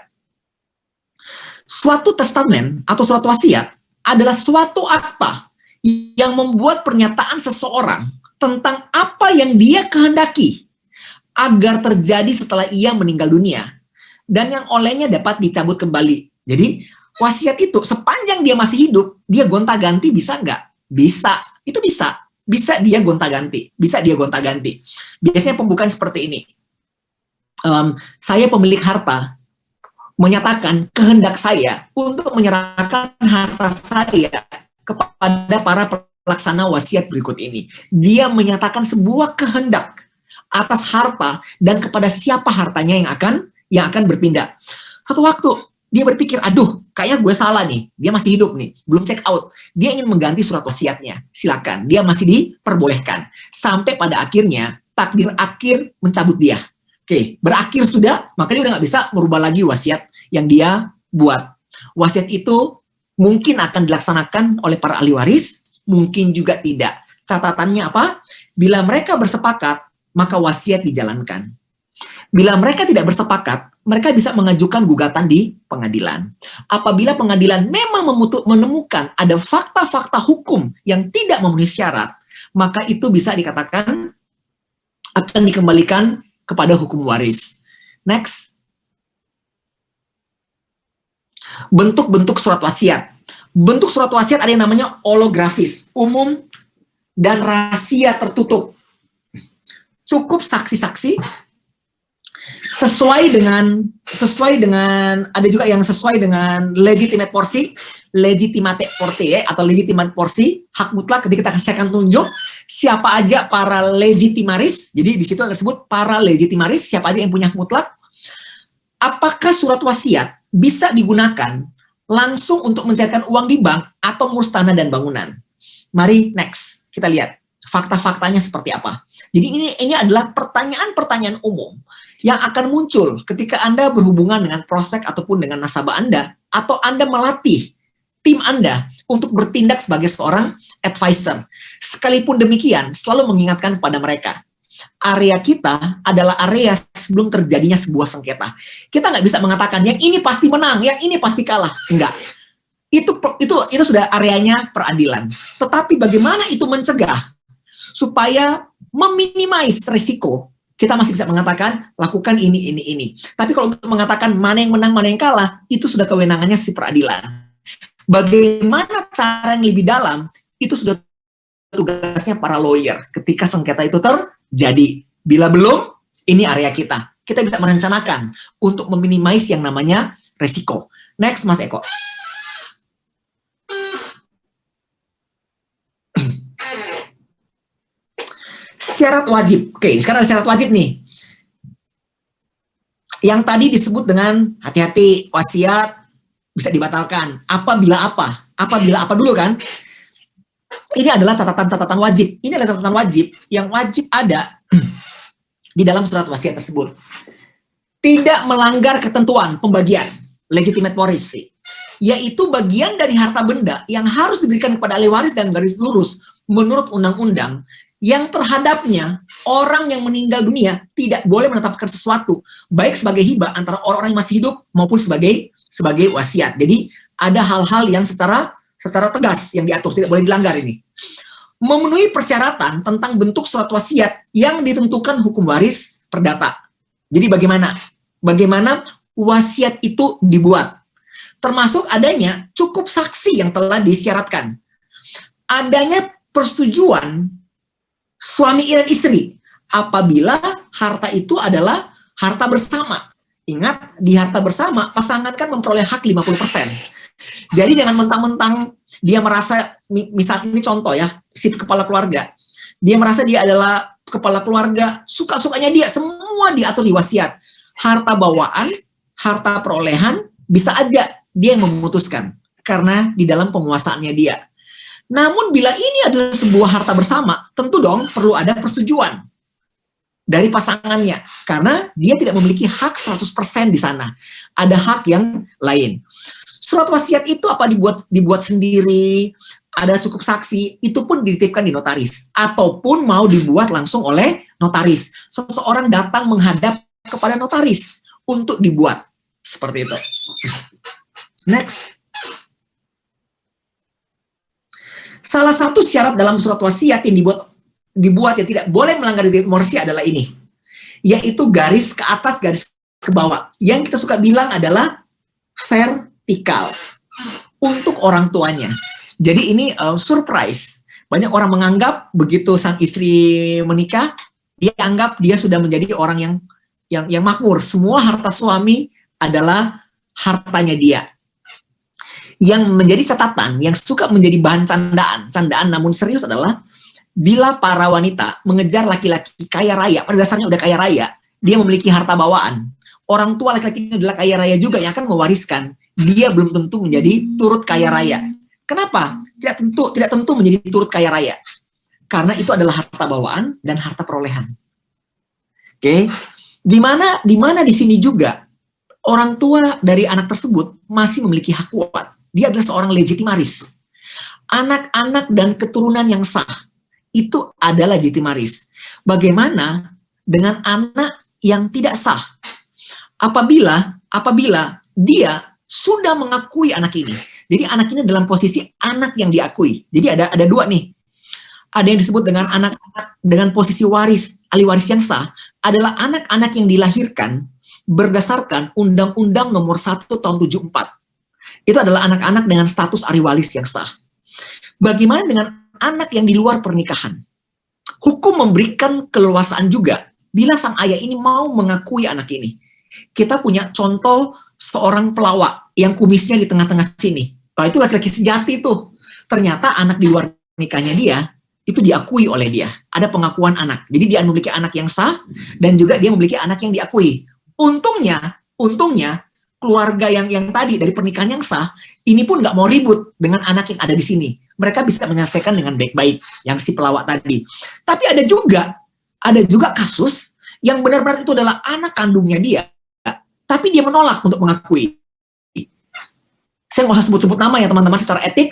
Suatu testamen atau surat wasiat adalah suatu akta yang membuat pernyataan seseorang tentang apa yang dia kehendaki agar terjadi setelah ia meninggal dunia dan yang olehnya dapat dicabut kembali. Jadi wasiat itu sepanjang dia masih hidup, dia gonta-ganti bisa nggak? Bisa, itu bisa. Bisa dia gonta-ganti. Biasanya pembukaan seperti ini. Saya pemilik harta, menyatakan kehendak saya untuk menyerahkan harta saya kepada para pelaksana wasiat berikut ini. Dia menyatakan sebuah kehendak atas harta dan kepada siapa hartanya yang akan berpindah. Satu waktu dia berpikir, aduh, kayaknya gue salah nih. Dia masih hidup nih, belum check out. Dia ingin mengganti surat wasiatnya. Silakan, dia masih diperbolehkan. Sampai pada akhirnya takdir akhir mencabut dia. Oke, berakhir sudah, maka dia udah nggak bisa merubah lagi wasiat yang dia buat. Wasiat itu mungkin akan dilaksanakan oleh para ahli waris, mungkin juga tidak. Catatannya apa? Bila mereka bersepakat, maka wasiat dijalankan. Bila mereka tidak bersepakat, mereka bisa mengajukan gugatan di pengadilan. Apabila pengadilan memang menemukan ada fakta-fakta hukum yang tidak memenuhi syarat, maka itu bisa dikatakan akan dikembalikan kepada hukum waris. Next. Bentuk-bentuk surat wasiat. Bentuk surat wasiat ada yang namanya holografis, umum, dan rahasia tertutup. Cukup saksi-saksi sesuai dengan ada juga yang sesuai dengan legitimate porsi, atau legitimate porsi, hak mutlak. Ketika saya akan tunjuk siapa aja para legitimaris. Jadi di situ disebut para legitimaris, siapa aja yang punya hak mutlak. Apakah surat wasiat bisa digunakan langsung untuk mencairkan uang di bank atau ngurus tanah dan bangunan? Mari next kita lihat fakta-faktanya seperti apa. Jadi ini adalah pertanyaan-pertanyaan umum yang akan muncul ketika Anda berhubungan dengan prospek ataupun dengan nasabah Anda, atau Anda melatih tim Anda untuk bertindak sebagai seorang advisor. Sekalipun demikian, selalu mengingatkan kepada mereka, area kita adalah area sebelum terjadinya sebuah sengketa. Kita nggak bisa mengatakan yang ini pasti menang, yang ini pasti kalah. Enggak. Itu sudah areanya peradilan. Tetapi bagaimana itu mencegah supaya meminimais risiko? Kita masih bisa mengatakan lakukan ini. Tapi kalau untuk mengatakan mana yang menang, mana yang kalah, itu sudah kewenangannya si peradilan. Bagaimana cara yang lebih dalam, itu sudah tugasnya para lawyer ketika sengketa itu terjadi. Bila belum, ini area kita. Kita bisa merencanakan untuk meminimais yang namanya resiko. Next, Mas Eko. Syarat wajib. Oke, sekarang ada syarat wajib nih. Yang tadi disebut dengan hati-hati, wasiat bisa dibatalkan. Apabila apa dulu kan? Ini adalah catatan-catatan wajib. Ini adalah catatan wajib yang wajib ada di dalam surat wasiat tersebut. Tidak melanggar ketentuan pembagian, legitimate porsi, yaitu bagian dari harta benda yang harus diberikan kepada ahli waris dan garis lurus menurut undang-undang, yang terhadapnya orang yang meninggal dunia tidak boleh menetapkan sesuatu, baik sebagai hibah antara orang-orang yang masih hidup maupun sebagai wasiat. Jadi ada hal-hal yang secara tegas yang diatur, tidak boleh dilanggar ini. Memenuhi persyaratan tentang bentuk surat wasiat yang ditentukan hukum waris perdata. Jadi bagaimana wasiat itu dibuat? Termasuk adanya cukup saksi yang telah disyaratkan. Adanya persetujuan suami dan istri apabila harta itu adalah harta bersama. Ingat, di harta bersama pasangan kan memperoleh hak 50%. Jadi jangan mentang-mentang dia merasa, misal ini contoh ya, si kepala keluarga, dia merasa dia adalah kepala keluarga, suka-sukanya dia semua diatur di wasiat. Harta bawaan, harta perolehan bisa aja dia yang memutuskan karena di dalam penguasaannya dia. Namun bila ini adalah sebuah harta bersama, tentu dong perlu ada persetujuan dari pasangannya. Karena dia tidak memiliki hak 100% di sana. Ada hak yang lain. Surat wasiat itu apa dibuat sendiri, ada cukup saksi, itu pun dititipkan di notaris. Ataupun mau dibuat langsung oleh notaris. Seseorang datang menghadap kepada notaris untuk dibuat. Seperti itu. Next. Salah satu syarat dalam surat wasiat yang dibuat yang tidak boleh melanggar legitimate porsi adalah ini, yaitu garis ke atas, garis ke bawah. Yang kita suka bilang adalah vertikal untuk orang tuanya. Jadi ini surprise. Banyak orang menganggap begitu sang istri menikah, dia anggap dia sudah menjadi orang yang makmur. Semua harta suami adalah hartanya dia. Yang menjadi catatan, yang suka menjadi bahan candaan namun serius adalah bila para wanita mengejar laki-laki kaya raya, pada dasarnya udah kaya raya, dia memiliki harta bawaan. Orang tua laki-laki ini adalah kaya raya juga yang akan mewariskan. Dia belum tentu menjadi turut kaya raya. Kenapa? Tidak tentu menjadi turut kaya raya. Karena itu adalah harta bawaan dan harta perolehan. Oke. Di mana di sini juga orang tua dari anak tersebut masih memiliki hak kuat. Dia adalah seorang legitimaris. Anak-anak dan keturunan yang sah itu adalah legitimaris. Bagaimana dengan anak yang tidak sah? Apabila dia sudah mengakui anak ini. Jadi anak ini dalam posisi anak yang diakui. Jadi ada dua nih. Ada yang disebut dengan anak-anak dengan posisi waris, ahli waris yang sah, adalah anak-anak yang dilahirkan berdasarkan Undang-Undang Nomor 1 Tahun 74. Itu adalah anak-anak dengan status ahli waris yang sah. Bagaimana dengan anak yang di luar pernikahan? Hukum memberikan keleluasaan juga bila sang ayah ini mau mengakui anak ini. kita punya contoh seorang pelawak yang kumisnya di tengah-tengah sini. Oh, itu laki-laki sejati tuh. Ternyata anak di luar nikahnya dia itu diakui oleh dia. Ada pengakuan anak. Jadi dia memiliki anak yang sah dan juga dia memiliki anak yang diakui. Untungnya keluarga yang tadi dari pernikahan yang sah ini pun nggak mau ribut dengan anak yang ada di sini. Mereka bisa menyelesaikan dengan baik-baik yang si pelawak tadi. Tapi ada juga kasus yang benar-benar itu adalah anak kandungnya dia, tapi dia menolak untuk mengakui. Saya nggak usah sebut-sebut nama ya teman-teman secara etik.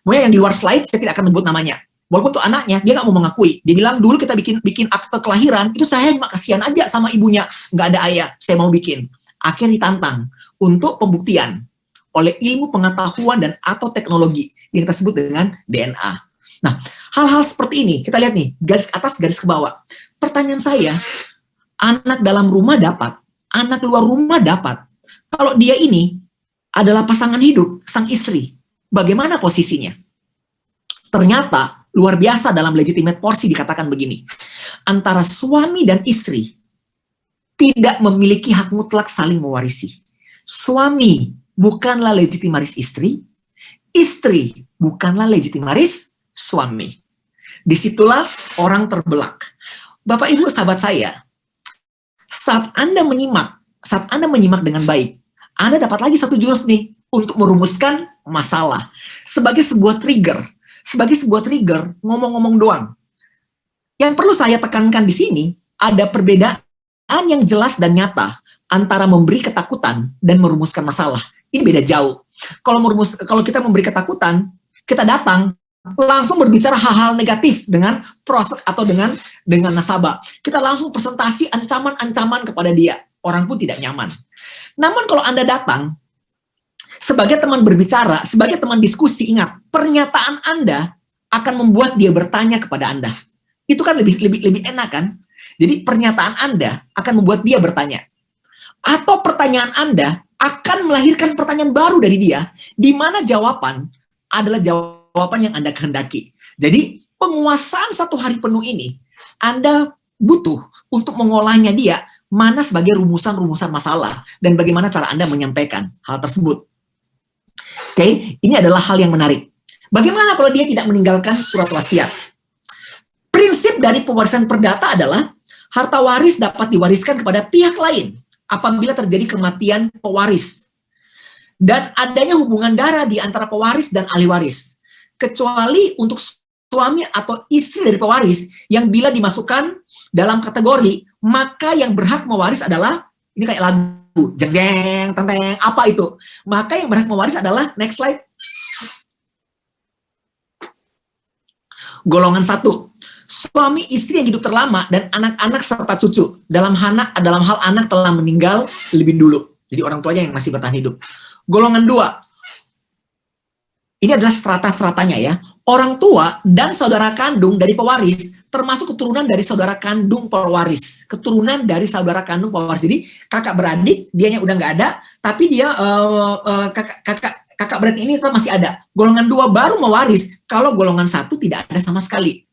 Yang di luar slide saya tidak akan menyebut namanya. Walaupun tuh anaknya, dia nggak mau mengakui. Dia bilang, dulu kita bikin akte kelahiran, itu saya cuma kasihan aja sama ibunya. Nggak ada ayah, saya mau bikin. Akhirnya ditantang untuk pembuktian oleh ilmu pengetahuan dan atau teknologi yang kita sebut dengan DNA. Nah, hal-hal seperti ini, kita lihat nih, garis atas, garis ke bawah. Pertanyaan saya, anak dalam rumah dapat, anak luar rumah dapat. Kalau dia ini adalah pasangan hidup, sang istri, bagaimana posisinya? Ternyata, luar biasa dalam legitimate porsi dikatakan begini. Antara suami dan istri tidak memiliki hak mutlak saling mewarisi. Suami bukanlah legitimaris istri, istri bukanlah legitimaris suami. Disitulah orang terbelak. Bapak Ibu sahabat saya, saat Anda menyimak dengan baik, Anda dapat lagi satu jurus nih untuk merumuskan masalah. Sebagai sebuah trigger, ngomong-ngomong doang. Yang perlu saya tekankan di sini, ada perbedaan yang jelas dan nyata antara memberi ketakutan dan merumuskan masalah. Ini beda jauh. Kalau kita memberi ketakutan, kita datang langsung berbicara hal-hal negatif dengan prospek atau dengan nasabah. Kita langsung presentasi ancaman-ancaman kepada dia. Orang pun tidak nyaman. Namun kalau Anda datang sebagai teman berbicara, sebagai teman diskusi, ingat, pernyataan Anda akan membuat dia bertanya kepada Anda. Itu kan lebih enak kan? Jadi pernyataan Anda akan membuat dia bertanya. Atau pertanyaan Anda akan melahirkan pertanyaan baru dari dia, di mana jawaban adalah jawaban yang Anda kehendaki. Jadi penguasaan 1 hari penuh ini, Anda butuh untuk mengolahnya dia, mana sebagai rumusan-rumusan masalah, dan bagaimana cara Anda menyampaikan hal tersebut. Oke, ini adalah hal yang menarik. Bagaimana kalau dia tidak meninggalkan surat wasiat? Prinsip dari pewarisan perdata adalah harta waris dapat diwariskan kepada pihak lain apabila terjadi kematian pewaris dan adanya hubungan darah di antara pewaris dan ahli waris, kecuali untuk suami atau istri dari pewaris yang bila dimasukkan dalam kategori, maka yang berhak mewaris adalah, ini kayak lagu, jeng jeng tenteng, apa itu? Maka yang berhak mewaris adalah, next slide, golongan 1, suami istri yang hidup terlama dan anak-anak serta cucu. Dalam hal anak telah meninggal lebih dulu. Jadi orang tuanya yang masih bertahan hidup. Golongan 2. Ini adalah strata-stratanya ya. Orang tua dan saudara kandung dari pewaris, termasuk keturunan dari saudara kandung pewaris. Keturunan dari saudara kandung pewaris. Jadi kakak beradik, dianya udah nggak ada, tapi dia kakak beradik ini tetap masih ada. Golongan 2 baru mewaris, kalau golongan 1 tidak ada sama sekali.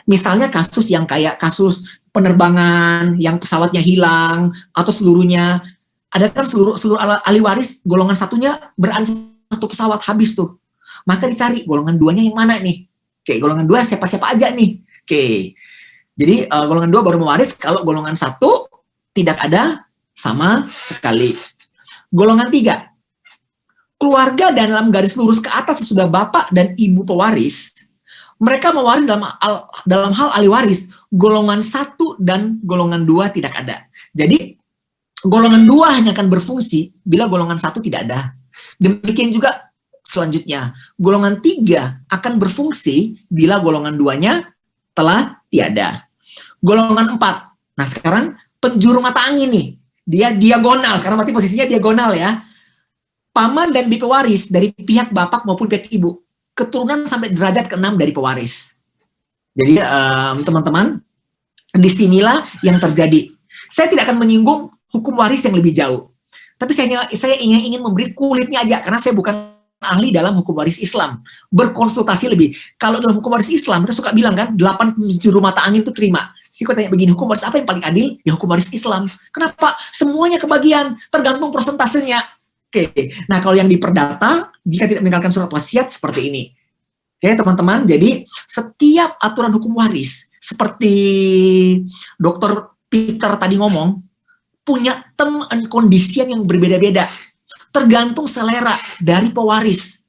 Misalnya kasus yang kayak kasus penerbangan yang pesawatnya hilang atau seluruhnya, ada kan seluruh ahli waris golongan 1-nya berada satu pesawat habis tuh, maka dicari golongan 2-nya yang mana nih. Oke, golongan 2 siapa-siapa aja nih. Oke, jadi golongan 2 baru mewaris kalau golongan 1 tidak ada sama sekali. Golongan 3, keluarga dalam garis lurus ke atas sesudah bapak dan ibu pewaris, mereka mewaris dalam hal ahli waris, golongan 1 dan golongan 2 tidak ada. Jadi, golongan 2 hanya akan berfungsi bila golongan 1 tidak ada. Demikian juga selanjutnya, golongan 3 akan berfungsi bila golongan 2-nya telah tiada. Golongan 4, nah sekarang penjuru mata angin nih, dia diagonal, sekarang berarti posisinya diagonal ya. Paman dan bibi pewaris dari pihak bapak maupun pihak ibu, keturunan sampai derajat ke-6 dari pewaris. Jadi teman-teman, disinilah yang terjadi. Saya tidak akan menyinggung hukum waris yang lebih jauh. Tapi saya ingin memberi kulitnya aja, karena saya bukan ahli dalam hukum waris Islam. Berkonsultasi lebih. Kalau dalam hukum waris Islam, kita suka bilang kan, 8 penjuru mata angin itu terima. Si tanya begini, hukum waris apa yang paling adil? Ya hukum waris Islam. Kenapa? Semuanya kebagian, tergantung persentasenya. Oke, nah kalau yang di perdata, jika tidak meninggalkan surat wasiat seperti ini. Oke teman-teman, jadi setiap aturan hukum waris, seperti Dr. Peter tadi ngomong, punya term and condition yang berbeda-beda. Tergantung selera dari pewaris.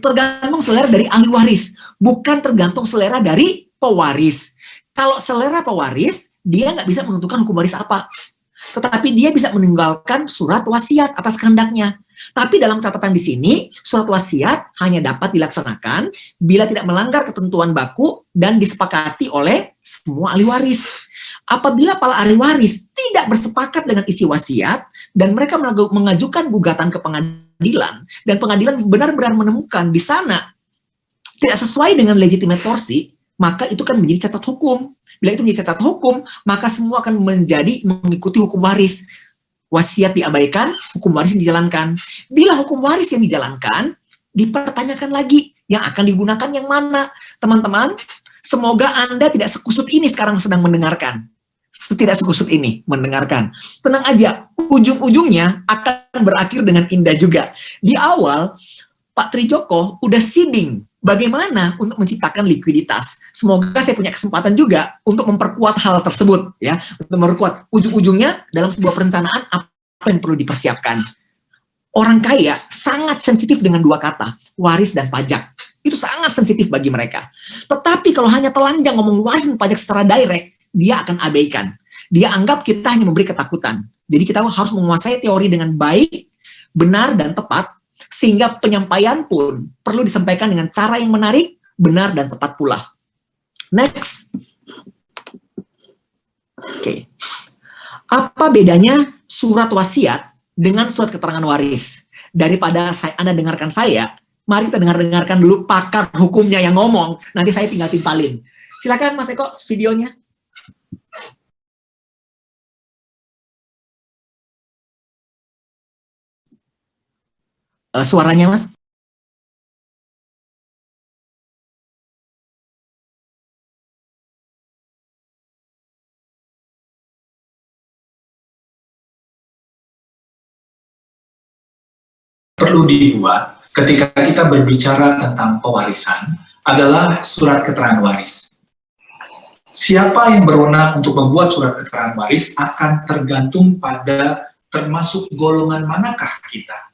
Tergantung selera dari ahli waris. Bukan tergantung selera dari pewaris. Kalau selera pewaris, dia nggak bisa menentukan hukum waris apa. Tetapi dia bisa meninggalkan surat wasiat atas kehendaknya. Tapi dalam catatan di sini, surat wasiat hanya dapat dilaksanakan bila tidak melanggar ketentuan baku dan disepakati oleh semua ahli waris. Apabila para ahli waris tidak bersepakat dengan isi wasiat dan mereka mengajukan gugatan ke pengadilan dan pengadilan benar-benar menemukan di sana tidak sesuai dengan legitimate porsi, maka itu kan menjadi catat hukum. Bila itu menjadi catat hukum, maka semua akan mengikuti hukum waris. Wasiat diabaikan, hukum waris dijalankan. Bila hukum waris yang dijalankan, dipertanyakan lagi yang akan digunakan yang mana. Teman-teman, semoga Anda tidak sekusut ini sekarang sedang mendengarkan. Tidak sekusut ini mendengarkan. Tenang aja, ujung-ujungnya akan berakhir dengan indah juga. Di awal, Pak Trijoko udah seeding bagaimana untuk menciptakan likuiditas. Semoga saya punya kesempatan juga untuk memperkuat hal tersebut, ya, untuk memperkuat ujung-ujungnya dalam sebuah perencanaan apa yang perlu dipersiapkan. Orang kaya sangat sensitif dengan dua kata, waris dan pajak. Itu sangat sensitif bagi mereka. Tetapi kalau hanya telanjang ngomong waris dan pajak secara direct, dia akan abaikan. Dia anggap kita hanya memberi ketakutan. Jadi kita harus menguasai teori dengan baik, benar, dan tepat, sehingga penyampaian pun perlu disampaikan dengan cara yang menarik, benar, dan tepat pula. Next. Oke. Apa bedanya surat wasiat dengan surat keterangan waris? Daripada Anda dengarkan saya, mari kita dengarkan dulu pakar hukumnya yang ngomong. Nanti saya tinggal timpalin. Silakan Mas Eko, videonya. Suaranya, Mas. Perlu dibuat ketika kita berbicara tentang pewarisan adalah surat keterangan waris. Siapa yang berwenang untuk membuat surat keterangan waris akan tergantung pada termasuk golongan manakah kita.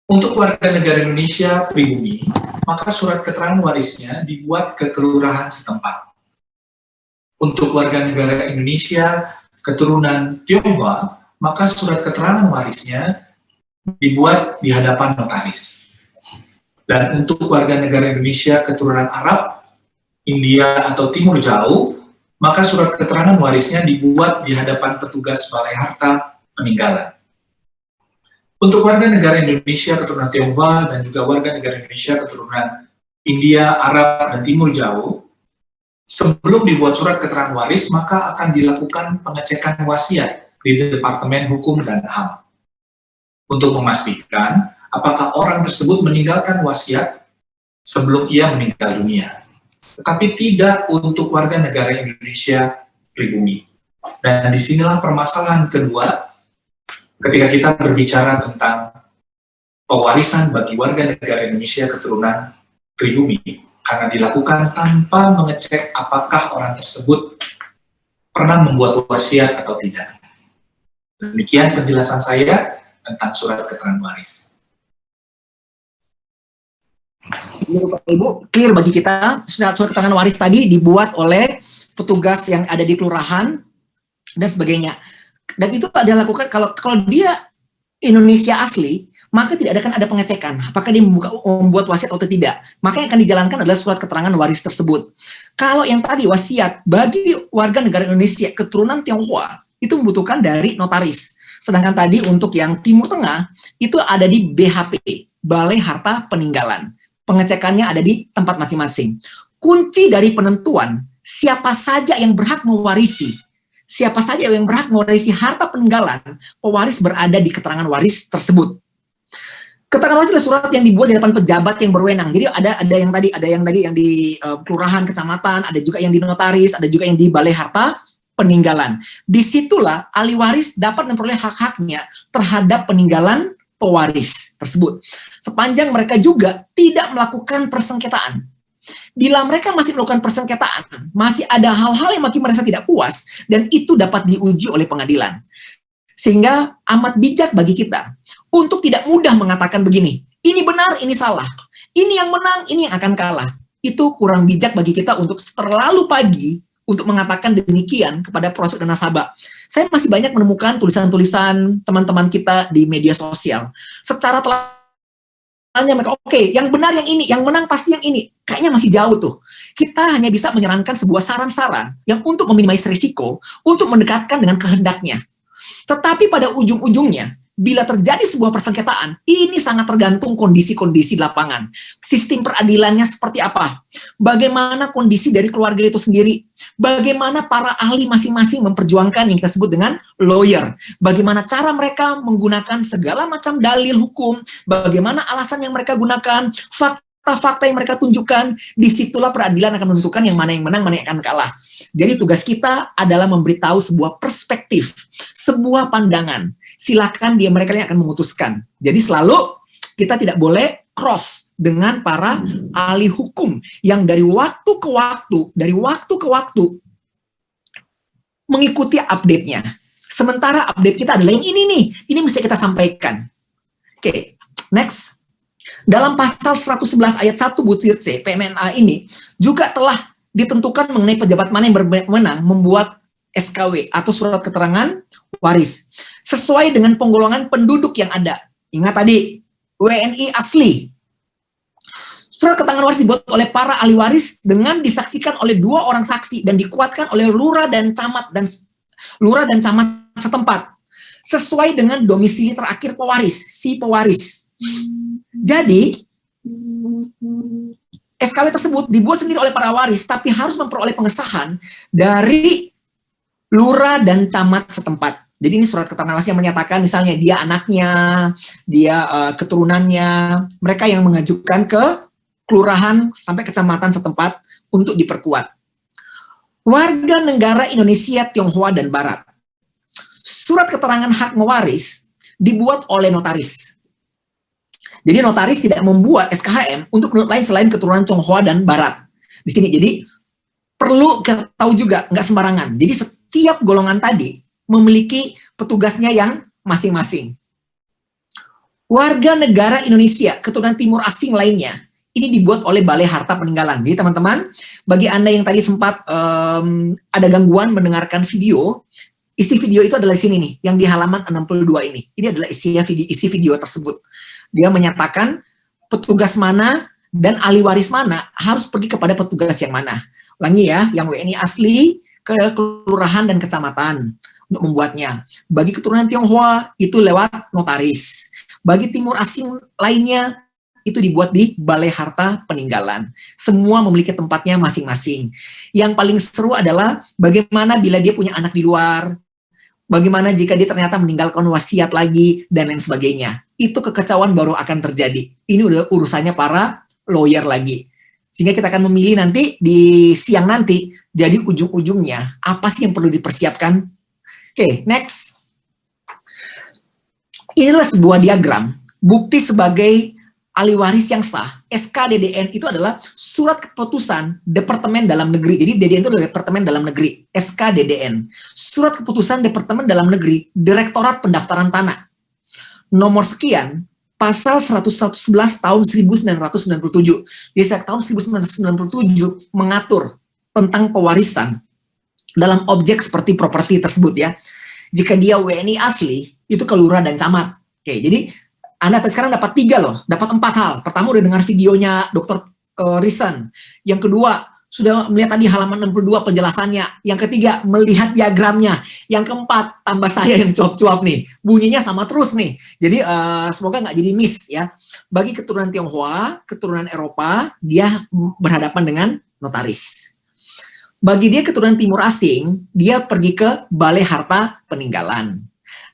Untuk warga negara Indonesia pribumi, maka surat keterangan warisnya dibuat ke kelurahan setempat. Untuk warga negara Indonesia keturunan Tionghoa, maka surat keterangan warisnya dibuat di hadapan notaris. Dan untuk warga negara Indonesia keturunan Arab, India atau Timur Jauh, maka surat keterangan warisnya dibuat di hadapan petugas balai harta peninggalan. Untuk warga negara Indonesia keturunan Tionghoa dan juga warga negara Indonesia keturunan India, Arab, dan Timur Jauh, sebelum dibuat surat keterangan waris, maka akan dilakukan pengecekan wasiat di Departemen Hukum dan HAM untuk memastikan apakah orang tersebut meninggalkan wasiat sebelum ia meninggal dunia. Tetapi tidak untuk warga negara Indonesia pribumi. Dan disinilah permasalahan kedua ketika kita berbicara tentang pewarisan bagi warga negara Indonesia keturunan pribumi, karena dilakukan tanpa mengecek apakah orang tersebut pernah membuat wasiat atau tidak. Demikian penjelasan saya tentang surat keterangan waris. Ibu, clear bagi kita, surat keterangan waris tadi dibuat oleh petugas yang ada di kelurahan dan sebagainya. Dan itu ada lakukan kalau dia Indonesia asli, maka tidak akan ada pengecekan apakah dia membuat wasiat atau tidak. Maka yang akan dijalankan adalah surat keterangan waris tersebut. Kalau yang tadi wasiat bagi warga negara Indonesia keturunan Tionghoa itu membutuhkan dari notaris. Sedangkan tadi untuk yang Timur Tengah itu ada di BHP, Balai Harta Peninggalan. Pengecekannya ada di tempat masing-masing. Kunci dari penentuan siapa saja yang berhak mewarisi, siapa saja yang berhak mewarisi harta peninggalan, pewaris berada di keterangan waris tersebut. Keterangan waris adalah surat yang dibuat di depan pejabat yang berwenang. Jadi ada yang tadi yang di kelurahan, kecamatan, ada juga yang di notaris, ada juga yang di balai harta peninggalan. Disitulah ahli waris dapat memperoleh hak-haknya terhadap peninggalan pewaris tersebut. Sepanjang mereka juga tidak melakukan persengketaan. Bila mereka masih melakukan persengketaan, masih ada hal-hal yang makin merasa tidak puas, dan itu dapat diuji oleh pengadilan. Sehingga amat bijak bagi kita untuk tidak mudah mengatakan begini, ini benar, ini salah, ini yang menang, ini yang akan kalah. Itu kurang bijak bagi kita untuk terlalu pagi untuk mengatakan demikian kepada perosak dan nasabah. Saya masih banyak menemukan tulisan-tulisan teman-teman kita di media sosial. Secara telanjang mereka, oke, yang benar yang ini, yang menang pasti yang ini. Kayaknya masih jauh tuh. Kita hanya bisa menyarankan sebuah saran-saran yang untuk meminimalisir risiko, untuk mendekatkan dengan kehendaknya. Tetapi pada ujung-ujungnya, bila terjadi sebuah persengketaan, ini sangat tergantung kondisi-kondisi di lapangan. Sistem peradilannya seperti apa? Bagaimana kondisi dari keluarga itu sendiri? Bagaimana para ahli masing-masing memperjuangkan yang kita sebut dengan lawyer? Bagaimana cara mereka menggunakan segala macam dalil hukum? Bagaimana alasan yang mereka gunakan? Fakta-fakta yang mereka tunjukkan? Disitulah peradilan akan menentukan yang mana yang menang, mana yang akan kalah. Jadi tugas kita adalah memberitahu sebuah perspektif, sebuah pandangan. Silakan mereka yang akan memutuskan. Jadi selalu kita tidak boleh cross dengan para ahli hukum yang dari waktu ke waktu mengikuti update-nya. Sementara update kita adalah yang ini nih, ini mesti kita sampaikan. Oke, next. Dalam pasal 111 ayat 1 butir C PMNA ini juga telah ditentukan mengenai pejabat mana yang berwenang membuat SKW atau surat keterangan waris sesuai dengan penggolongan penduduk yang ada. Ingat tadi, WNI asli. Surat keterangan waris dibuat oleh para ahli waris dengan disaksikan oleh 2 orang saksi dan dikuatkan oleh lurah dan camat setempat sesuai dengan domisili terakhir pewaris, si pewaris. Jadi SKW tersebut dibuat sendiri oleh para waris, tapi harus memperoleh pengesahan dari lurah dan camat setempat. Jadi ini surat keterangan waris yang menyatakan misalnya dia anaknya, dia keturunannya, mereka yang mengajukan ke kelurahan sampai kecamatan setempat untuk diperkuat. Warga negara Indonesia, Tionghoa, dan Barat. Surat keterangan hak mewaris dibuat oleh notaris. Jadi notaris tidak membuat SKHM untuk penduduk lain selain keturunan Tionghoa dan Barat. Di sini, jadi perlu kita tahu juga, nggak sembarangan. Jadi setiap golongan tadi memiliki petugasnya yang masing-masing. Warga negara Indonesia, keturunan timur asing lainnya, ini dibuat oleh Balai Harta Peninggalan. Jadi teman-teman, bagi Anda yang tadi sempat ada gangguan mendengarkan video, isi video itu adalah di sini nih, yang di halaman 62 ini. Ini adalah isi video tersebut. Dia menyatakan petugas mana dan ahli waris mana harus pergi kepada petugas yang mana. Ulangi ya, yang WNI asli ke kelurahan dan kecamatan untuk membuatnya. Bagi keturunan Tionghoa itu lewat notaris. Bagi timur asing lainnya itu dibuat di Balai Harta Peninggalan. Semua memiliki tempatnya masing-masing. Yang paling seru adalah bagaimana bila dia punya anak di luar, bagaimana jika dia ternyata meninggalkan wasiat lagi, dan lain sebagainya. Itu kekacauan baru akan terjadi. Ini udah urusannya para lawyer lagi. Sehingga kita akan memilih nanti di siang nanti, jadi ujung-ujungnya apa sih yang perlu dipersiapkan. Oke, next. Inilah sebuah diagram, bukti sebagai ahli waris yang sah. SKDDN itu adalah surat keputusan Departemen Dalam Negeri. Jadi DDN itu adalah Departemen Dalam Negeri. SKDDN. Surat keputusan Departemen Dalam Negeri, Direktorat Pendaftaran Tanah. Nomor sekian, pasal 111 tahun 1997. Jadi tahun 1997 mengatur tentang pewarisan dalam objek seperti properti tersebut ya. Jika dia WNI asli, itu ke lurah dan camat. Oke, jadi Anda sekarang dapat 3 loh, dapat 4 hal. Pertama udah dengar videonya Dr. Risen. Yang kedua, sudah melihat tadi halaman 62 penjelasannya. Yang ketiga, melihat diagramnya. Yang keempat, tambah saya yang cuap-cuap nih. Bunyinya sama terus nih. Jadi semoga nggak jadi miss ya. Bagi keturunan Tionghoa, keturunan Eropa, dia berhadapan dengan notaris. Bagi dia keturunan timur asing, dia pergi ke Balai Harta Peninggalan.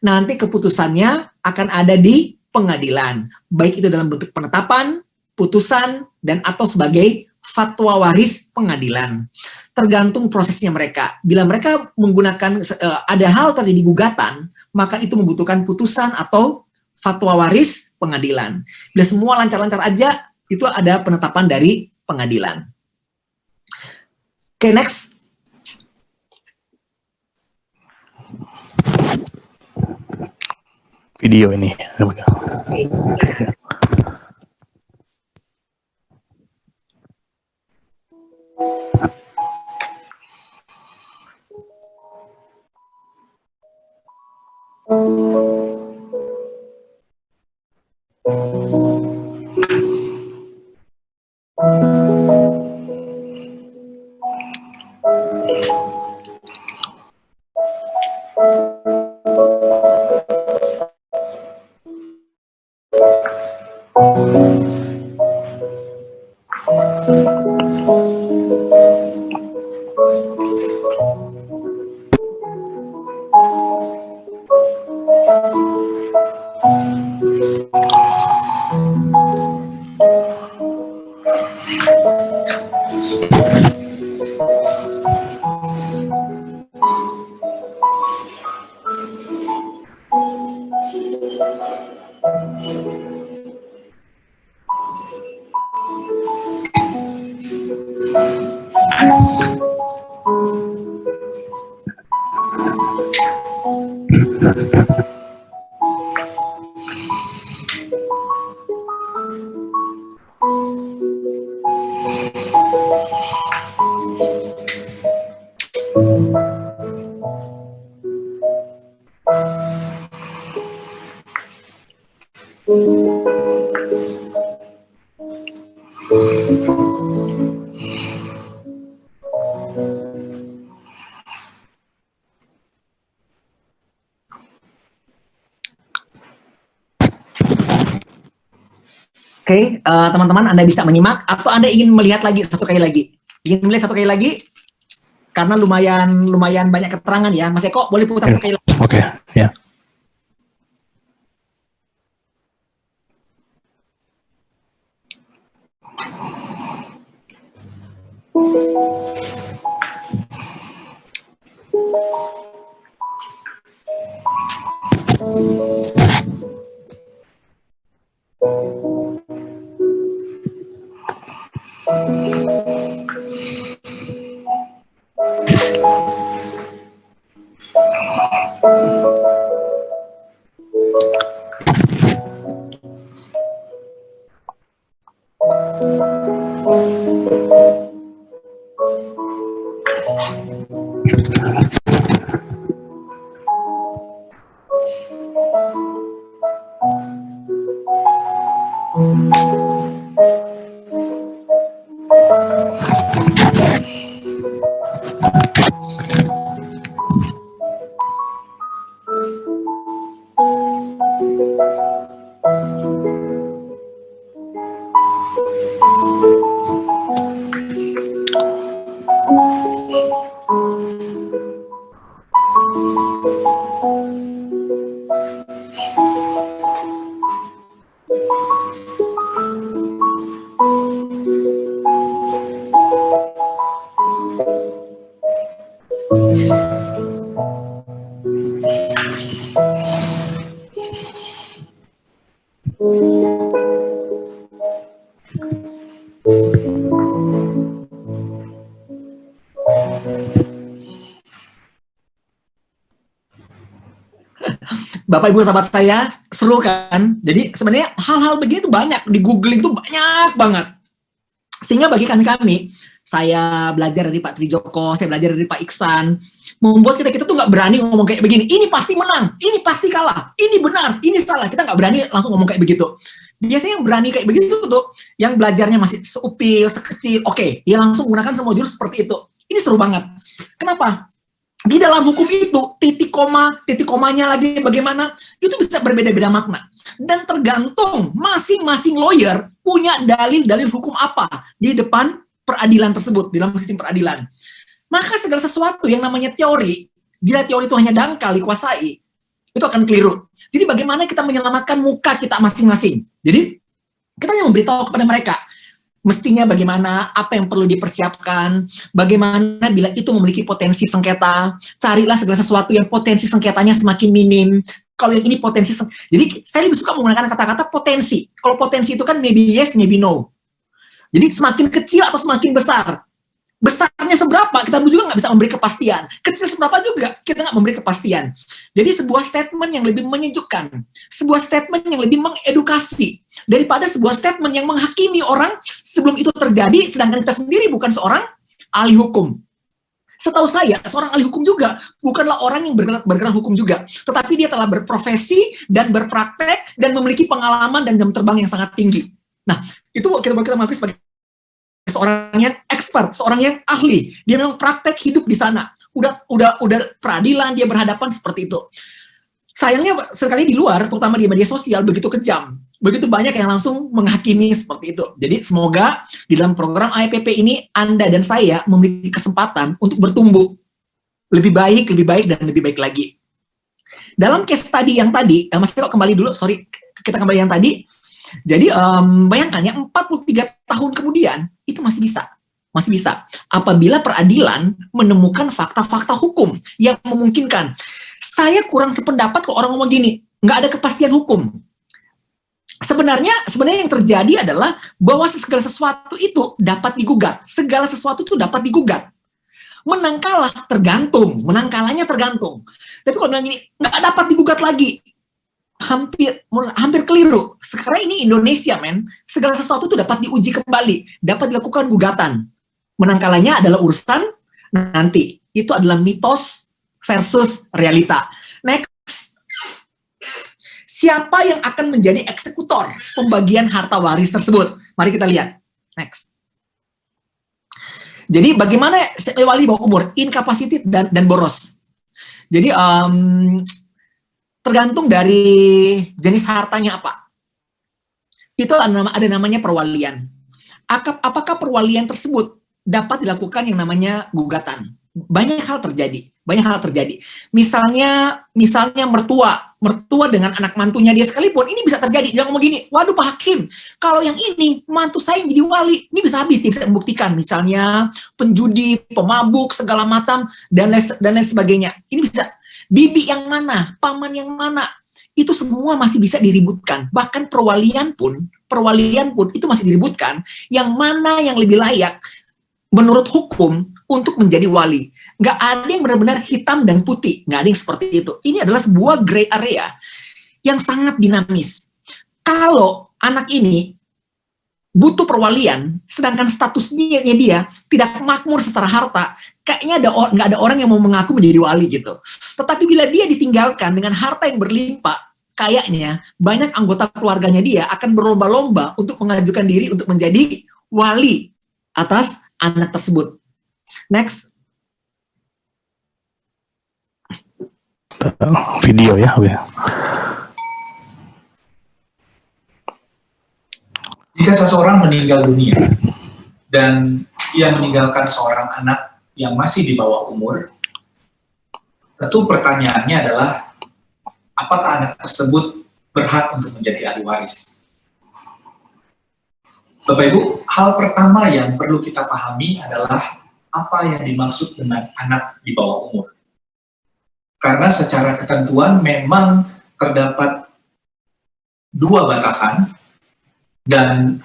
Nanti keputusannya akan ada di pengadilan, baik itu dalam bentuk penetapan, putusan, dan atau sebagai fatwa waris pengadilan. Tergantung prosesnya mereka. Bila mereka menggunakan ada hal terjadi gugatan, maka itu membutuhkan putusan atau fatwa waris pengadilan. Bila semua lancar-lancar aja, itu ada penetapan dari pengadilan. Oke, next. Video ini. Oke, teman-teman, Anda bisa menyimak atau Anda ingin melihat lagi satu kali lagi? Ingin melihat satu kali lagi? Karena lumayan banyak keterangan ya. Mas Eko, boleh putar sekali lagi? Oke, ya. Bapak Ibu sahabat saya, seru kan? Jadi sebenarnya hal-hal begini tuh banyak, di googling tuh banyak banget. Sehingga bagi kami, saya belajar dari Pak Trijoko, saya belajar dari Pak Iksan, membuat kita tuh nggak berani ngomong kayak begini, ini pasti menang, ini pasti kalah, ini benar, ini salah. Kita nggak berani langsung ngomong kayak begitu. Biasanya yang berani kayak begitu tuh, yang belajarnya masih seupil, sekecil, oke, dia langsung menggunakan semua jurus seperti itu. Ini seru banget. Kenapa? Di dalam hukum itu, titik komanya lagi bagaimana, itu bisa berbeda-beda makna. Dan tergantung masing-masing lawyer punya dalil-dalil hukum apa di depan peradilan tersebut, di dalam sistem peradilan. Maka segala sesuatu yang namanya teori, bila teori itu hanya dangkal dikuasai, Itu akan keliru. Jadi bagaimana kita menyelamatkan muka kita masing-masing? Jadi kita yang memberitahu kepada mereka, mestinya bagaimana, apa yang perlu dipersiapkan, bagaimana bila itu memiliki potensi sengketa, carilah segala sesuatu yang potensi sengketanya semakin minim. Kalau yang ini potensi jadi saya lebih suka menggunakan kata-kata potensi. Kalau potensi itu kan maybe yes, maybe no. Jadi semakin kecil atau semakin besar. Besarnya seberapa, kita juga nggak bisa memberi kepastian. Kecil seberapa juga, kita nggak memberi kepastian. Jadi sebuah statement yang lebih menyejukkan, sebuah statement yang lebih mengedukasi, daripada sebuah statement yang menghakimi orang sebelum itu terjadi, sedangkan kita sendiri bukan seorang ahli hukum. Setahu saya, seorang ahli hukum juga bukanlah orang yang bergerak hukum juga, tetapi dia telah berprofesi dan berpraktek dan memiliki pengalaman dan jam terbang yang sangat tinggi. Nah, itu kita mengakui sebagai seorang yang expert, seorang yang ahli. Dia memang praktek hidup di sana. Udah peradilan, dia berhadapan seperti itu. Sayangnya sekali di luar, terutama di media sosial, begitu kejam. Begitu banyak yang langsung menghakimi seperti itu. Jadi semoga di dalam program AIPP ini, Anda dan saya memiliki kesempatan untuk bertumbuh. Lebih baik, dan lebih baik lagi. Dalam case study yang tadi, Mas Teo kembali dulu, sorry, kita kembali yang tadi. Jadi bayangkan ya, 43 tahun kemudian, itu masih bisa. Apabila peradilan menemukan fakta-fakta hukum yang memungkinkan. Saya kurang sependapat kalau orang ngomong gini, nggak ada kepastian hukum. Sebenarnya yang terjadi adalah bahwa segala sesuatu itu dapat digugat. Segala sesuatu itu dapat digugat. Menang kalah tergantung, menang kalahnya tergantung. Tapi kalau bilang gini, nggak dapat digugat lagi. Hampir keliru. Sekarang ini Indonesia, men. Segala sesuatu itu dapat diuji kembali, dapat dilakukan gugatan. Menang kalahnya adalah urusan nanti. Itu adalah mitos versus realita. Next. Siapa yang akan menjadi eksekutor pembagian harta waris tersebut? Mari kita lihat. Next. Jadi bagaimana wali bawah umur, incapacitated dan boros. Jadi tergantung dari jenis hartanya apa. Itu ada namanya perwalian. Apakah perwalian tersebut dapat dilakukan yang namanya gugatan? Banyak hal terjadi. Misalnya mertua dengan anak mantunya dia sekalipun, ini bisa terjadi. Dia ngomong gini, waduh Pak Hakim, kalau yang ini mantu saya jadi wali, ini bisa habis, dia bisa membuktikan. Misalnya penjudi, pemabuk, segala macam dan lain sebagainya. Ini bisa. Bibi yang mana, paman yang mana, itu semua masih bisa diributkan. Bahkan perwalian pun itu masih diributkan. Yang mana yang lebih layak menurut hukum untuk menjadi wali. Nggak ada yang benar-benar hitam dan putih. Nggak ada yang seperti itu. Ini adalah sebuah gray area yang sangat dinamis. Kalau anak ini butuh perwalian, sedangkan statusnya dia tidak makmur secara harta, kayaknya nggak ada orang yang mau mengaku menjadi wali gitu. Tetapi bila dia ditinggalkan dengan harta yang berlimpah, kayaknya banyak anggota keluarganya dia akan berlomba-lomba untuk mengajukan diri untuk menjadi wali atas anak tersebut. Next. Video ya. Jika seseorang meninggal dunia dan ia meninggalkan seorang anak yang masih di bawah umur, tentu pertanyaannya adalah apakah anak tersebut berhak untuk menjadi ahli waris? Bapak Ibu, hal pertama yang perlu kita pahami adalah apa yang dimaksud dengan anak di bawah umur. Karena secara ketentuan memang terdapat dua batasan dan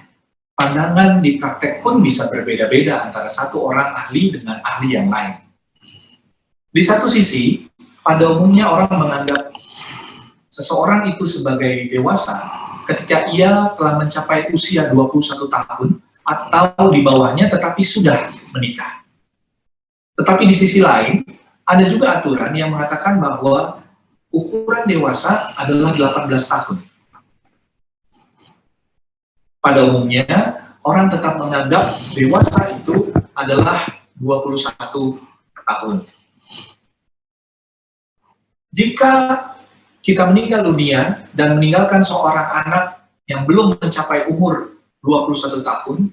pandangan di praktek pun bisa berbeda-beda antara satu orang ahli dengan ahli yang lain. Di satu sisi, pada umumnya orang menganggap seseorang itu sebagai dewasa ketika ia telah mencapai usia 21 tahun atau di bawahnya tetapi sudah menikah. Tetapi di sisi lain, ada juga aturan yang mengatakan bahwa ukuran dewasa adalah 18 tahun. Pada umumnya, orang tetap menganggap dewasa itu adalah 21 tahun. Jika kita meninggal dunia dan meninggalkan seorang anak yang belum mencapai umur 21 tahun,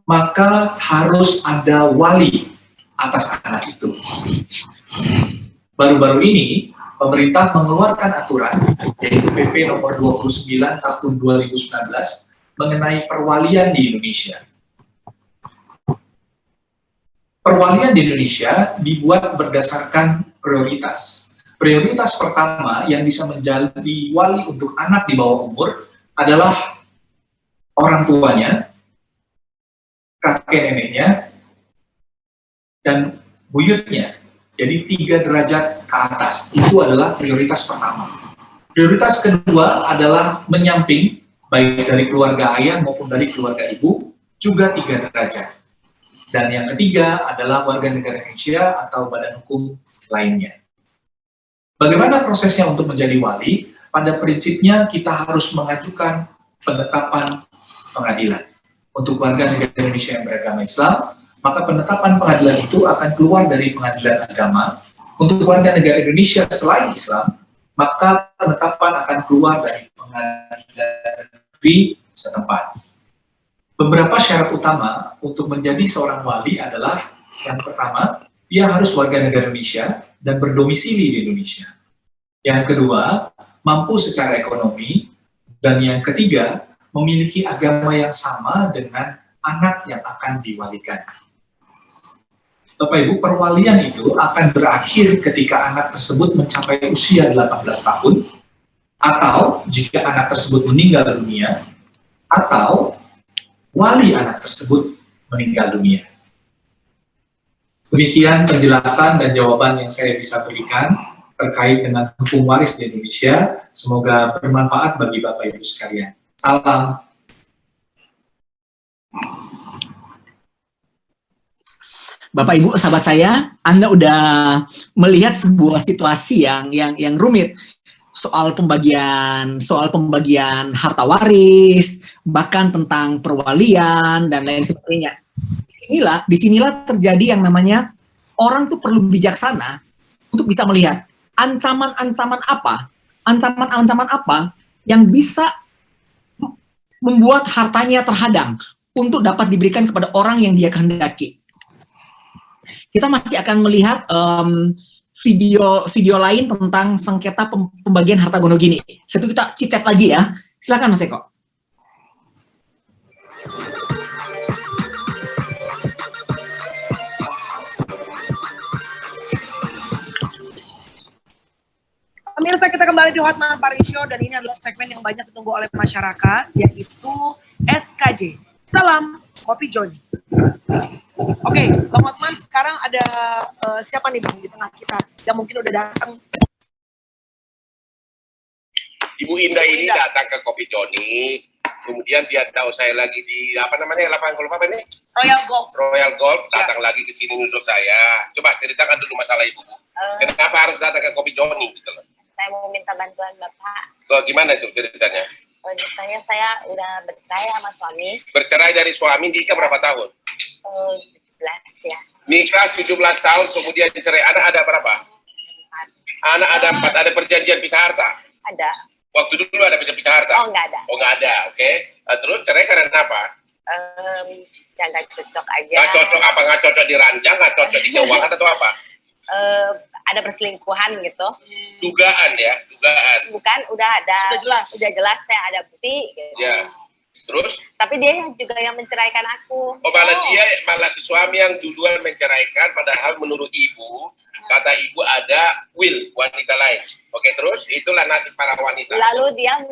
maka harus ada wali atas anak itu. Baru-baru ini, pemerintah mengeluarkan aturan, yaitu PP nomor 29 tahun 2019 mengenai perwalian di Indonesia. Perwalian di Indonesia dibuat berdasarkan prioritas. Prioritas pertama yang bisa menjadi wali untuk anak di bawah umur adalah orang tuanya, kakek neneknya, dan buyutnya. Jadi 3 derajat ke atas, itu adalah prioritas pertama. Prioritas kedua adalah menyamping, baik dari keluarga ayah maupun dari keluarga ibu, juga 3 derajat. Dan yang ketiga adalah warga negara Indonesia atau badan hukum lainnya. Bagaimana prosesnya untuk menjadi wali? Pada prinsipnya kita harus mengajukan penetapan pengadilan. Untuk warga negara Indonesia yang beragama Islam, maka penetapan pengadilan itu akan keluar dari pengadilan agama. Untuk warga negara Indonesia selain Islam, maka penetapan akan keluar dari pengadilan negeri setempat. Beberapa syarat utama untuk menjadi seorang wali adalah, yang pertama, dia harus warga negara Indonesia dan berdomisili di Indonesia. Yang kedua, mampu secara ekonomi. Dan yang ketiga, memiliki agama yang sama dengan anak yang akan diwalikan. Bapak Ibu, perwalian itu akan berakhir ketika anak tersebut mencapai usia 18 tahun, atau jika anak tersebut meninggal dunia, atau wali anak tersebut meninggal dunia. Demikian penjelasan dan jawaban yang saya bisa berikan terkait dengan hukum waris di Indonesia. Semoga bermanfaat bagi Bapak Ibu sekalian. Salam. Bapak Ibu, sahabat saya, Anda udah melihat sebuah situasi yang rumit soal pembagian harta waris, bahkan tentang perwalian dan lain sebagainya. Disinilah terjadi yang namanya orang tuh perlu bijaksana untuk bisa melihat ancaman-ancaman apa yang bisa membuat hartanya terhadang untuk dapat diberikan kepada orang yang dia kehendaki. Kita masih akan melihat video lain tentang sengketa pembagian harta gono gini. Setelah kita cicat lagi ya. Silakan Mas Eko. Pemirsa, kita kembali di Hotman Paris Show dan ini adalah segmen yang banyak ditunggu oleh masyarakat, yaitu SKJ. Salam Kopi Joni. Oke, Bang Hotman, sekarang ada siapa nih Bang di tengah kita yang mungkin udah datang? Ibu Indah ini datang ke Kopi Joni, kemudian dia tahu saya lagi di lapangan golf apa ini? Royal Golf, datang lagi ke sini nyusul saya. Coba ceritakan dulu masalah Ibu. Kenapa harus datang ke Kopi Joni gitu loh? Saya mau minta bantuan Bapak. Gimana itu ceritanya? Ceritanya saya udah bercerai sama suami. Bercerai dari suami, nikah berapa tahun? 17 ya. Nikah 17 tahun, kemudian cerai. Anak ada berapa? 4. Anak ada 4, ada perjanjian pisah harta? Ada. Waktu dulu ada pisah harta? Oh, nggak ada. Oh, nggak ada, oke. Terus cerai karena apa? Ya nggak cocok aja. Nggak cocok apa? Nggak cocok di ranjang, nggak cocok di keuangan atau apa? Ada perselingkuhan gitu. Dugaan ya, dugaan. Bukan, udah ada. Sudah jelas. Saya ada bukti. Gitu. Ya. Terus? Tapi dia juga yang menceraikan aku. Oh, malah si suami yang duluan menceraikan, padahal menurut ibu, kata ibu ada will wanita lain. Oke, terus itulah nasib para wanita. Lalu dia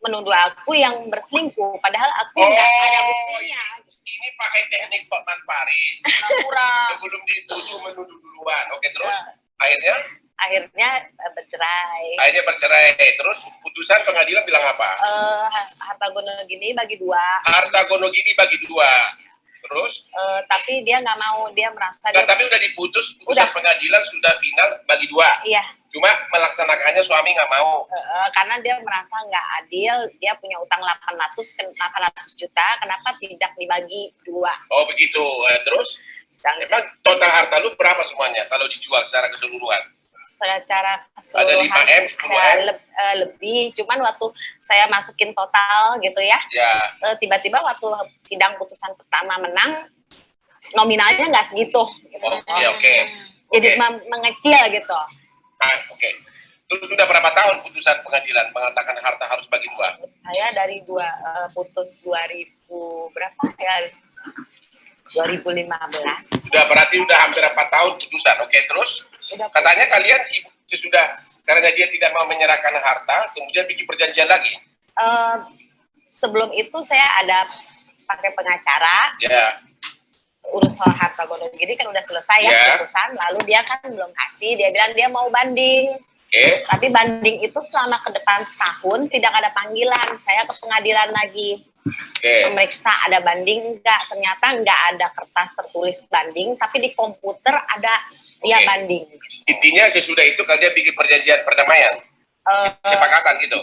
menuduh aku yang berselingkuh, padahal aku nggak ada buktinya. Ini pakai teknik Hotman Paris. Sebelum dituduh menuduh duluan. Oke, terus akhirnya bercerai. Akhirnya bercerai. Terus putusan pengadilan bilang apa? Harta gono gini bagi 2. Harta gono gini bagi 2. Terus? Tapi dia nggak mau, dia merasa. Tapi udah diputus, putusan pengadilan sudah final bagi 2. Iya. Cuma melaksanakannya suami nggak mau. Karena dia merasa nggak adil, dia punya utang 800 juta, kenapa tidak dibagi 2? Oh begitu. Terus? Emang total harta lu berapa semuanya kalau dijual secara keseluruhan? Secara keseluruhan ada 5M, 10M? Lebih, cuman waktu saya masukin total gitu ya, tiba-tiba waktu sidang putusan pertama menang, nominalnya nggak segitu. Oke. Jadi mengecil gitu. Oke. Terus sudah berapa tahun putusan pengadilan mengatakan harta harus bagi dua? Saya dari putus 2000 berapa ya? 2015. Sudah berarti sudah hampir 4 tahun putusan. Oke, terus Udah. katanya kalian sesudah karena dia tidak mau menyerahkan harta, kemudian bikin perjanjian lagi. Sebelum itu saya ada pakai pengacara. Ya. Urus soal harta gono gini kan udah selesai ya putusan. Lalu dia kan belum kasih. Dia bilang dia mau banding. Tapi banding itu selama ke depan setahun tidak ada panggilan. Saya ke pengadilan lagi. Memeriksa ada banding enggak, ternyata enggak ada kertas tertulis banding, tapi di komputer ada dia banding. Intinya sesudah itu kalian bikin perjanjian perdamaian, kesepakatan gitu?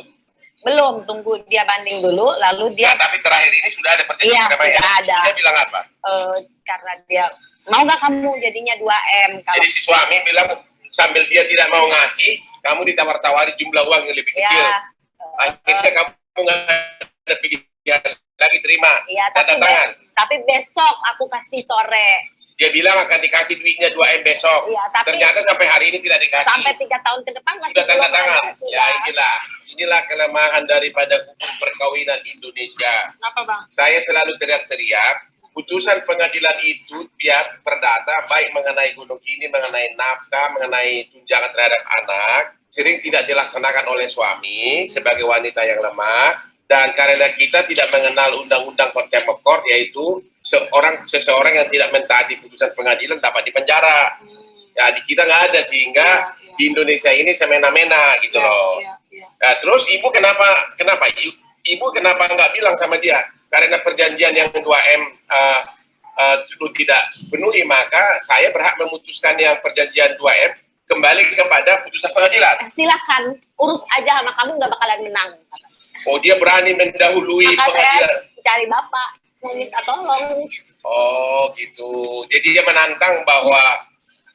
Belum, tunggu dia banding dulu, lalu dia... Nah, tapi terakhir ini sudah ada perjanjian perdamaian? Iya, sudah ada. Dia bilang apa? Karena dia, mau nggak kamu jadinya 2M? Kalau... Jadi si suami bilang, sambil dia tidak mau ngasih, kamu ditawar-tawari jumlah uang yang lebih kecil. Akhirnya kamu nggak ada pikiran lagi terima, tanda tangan. Tapi besok aku kasih sore. Dia bilang akan dikasih duitnya 2M besok. Iya, tapi ternyata sampai hari ini tidak dikasih. Sampai 3 tahun ke depan masih sudah tanda tangan. Ya, inilah kelemahan daripada hukum perkawinan Indonesia. Kenapa, Bang? Saya selalu teriak-teriak, putusan pengadilan itu biar perdata, baik mengenai gunung ini, mengenai nafkah, mengenai tunjangan terhadap anak, sering tidak dilaksanakan oleh suami sebagai wanita yang lemah. Dan karena kita tidak mengenal undang-undang contempt of court, yaitu seseorang yang tidak mentaati putusan pengadilan dapat dipenjara. Ya, di kita nggak ada, sehingga di Indonesia ini semena-mena gitu loh. Nah, terus ibu kenapa nggak bilang sama dia? Karena perjanjian yang 2M tidak penuhi, maka saya berhak memutuskan yang perjanjian 2M kembali kepada putusan pengadilan. Silakan, urus aja sama kamu, nggak bakalan menang. Oh, dia berani mendahului maka pengadilan. Saya cari bapak, mau minta tolong. Oh gitu. Jadi dia menantang bahwa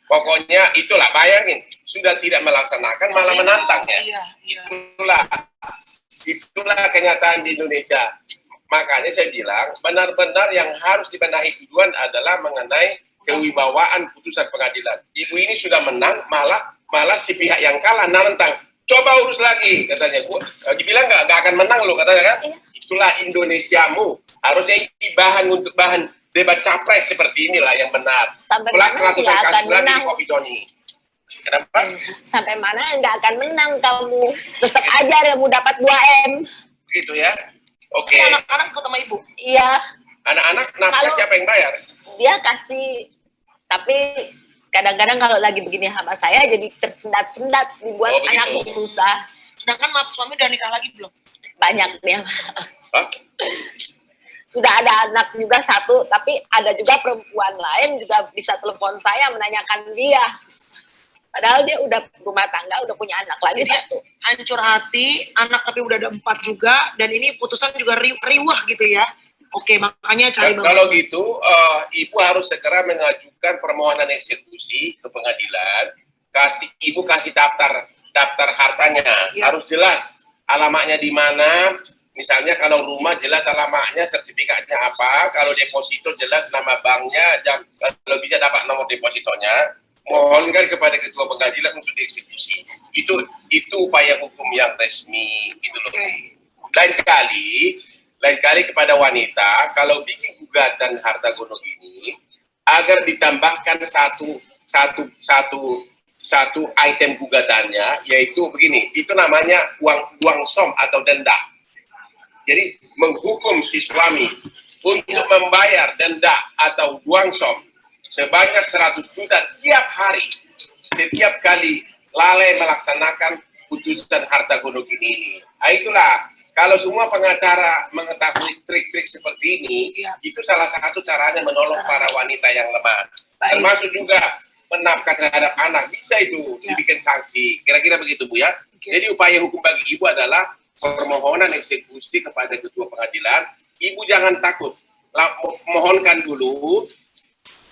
pokoknya itulah, bayangin, sudah tidak melaksanakan malah menantang ya. Itulah kenyataan di Indonesia. Makanya saya bilang benar-benar yang harus dibenahi duluan adalah mengenai kewibawaan putusan pengadilan. Ibu ini sudah menang, malah si pihak yang kalah nantang. Coba urus lagi, katanya. Dibilang nggak akan menang loh, katanya kan. Iya. Itulah Indonesiamu. Harusnya ini untuk bahan debat capres seperti inilah yang benar. Sampai mana nggak akan menang. Kopi Doni. Kenapa? Sampai mana nggak akan menang kamu. Tetap aja kamu dapat 2M. Begitu ya? Oke. Anak-anak ikut sama ibu? Iya. Anak-anak nafkah siapa yang bayar? Dia kasih, tapi kadang-kadang kalau lagi begini sama saya jadi tersendat-sendat, dibuat anakku susah. Sedangkan maaf suami udah nikah lagi belum? Banyak dia. Sudah ada anak juga 1, tapi ada juga perempuan lain juga bisa telepon saya menanyakan dia. Padahal dia udah rumah tangga, udah punya anak lagi 1. Hancur hati, anak tapi udah ada 4 juga, dan ini putusan juga riwah gitu ya. Oke, makanya cari kalau gitu, ibu harus segera mengajukan permohonan eksekusi ke pengadilan. Ibu kasih daftar hartanya, harus jelas alamatnya di mana. Misalnya kalau rumah jelas alamatnya, sertifikatnya apa. Kalau deposito jelas nama banknya, kalau bisa dapat nomor depositonya. Mohonkan kepada ketua pengadilan untuk dieksekusi. Itu upaya hukum yang resmi, gitu loh. Lain kali kepada wanita, kalau bikin gugatan harta gono ini, agar ditambahkan satu item gugatannya, yaitu begini, itu namanya uang som atau denda. Jadi menghukum si suami untuk membayar denda atau uang som sebanyak 100 juta tiap hari, setiap kali lalai melaksanakan putusan harta gono ini. Itulah. Kalau semua pengacara mengetahui trik-trik seperti ini, itu salah satu caranya menolong para wanita yang lemah. Termasuk juga menafkah terhadap anak, bisa itu dibikin sanksi. Kira-kira begitu, Bu ya. Jadi upaya hukum bagi ibu adalah permohonan eksekusi kepada ketua pengadilan. Ibu jangan takut, mohonkan dulu,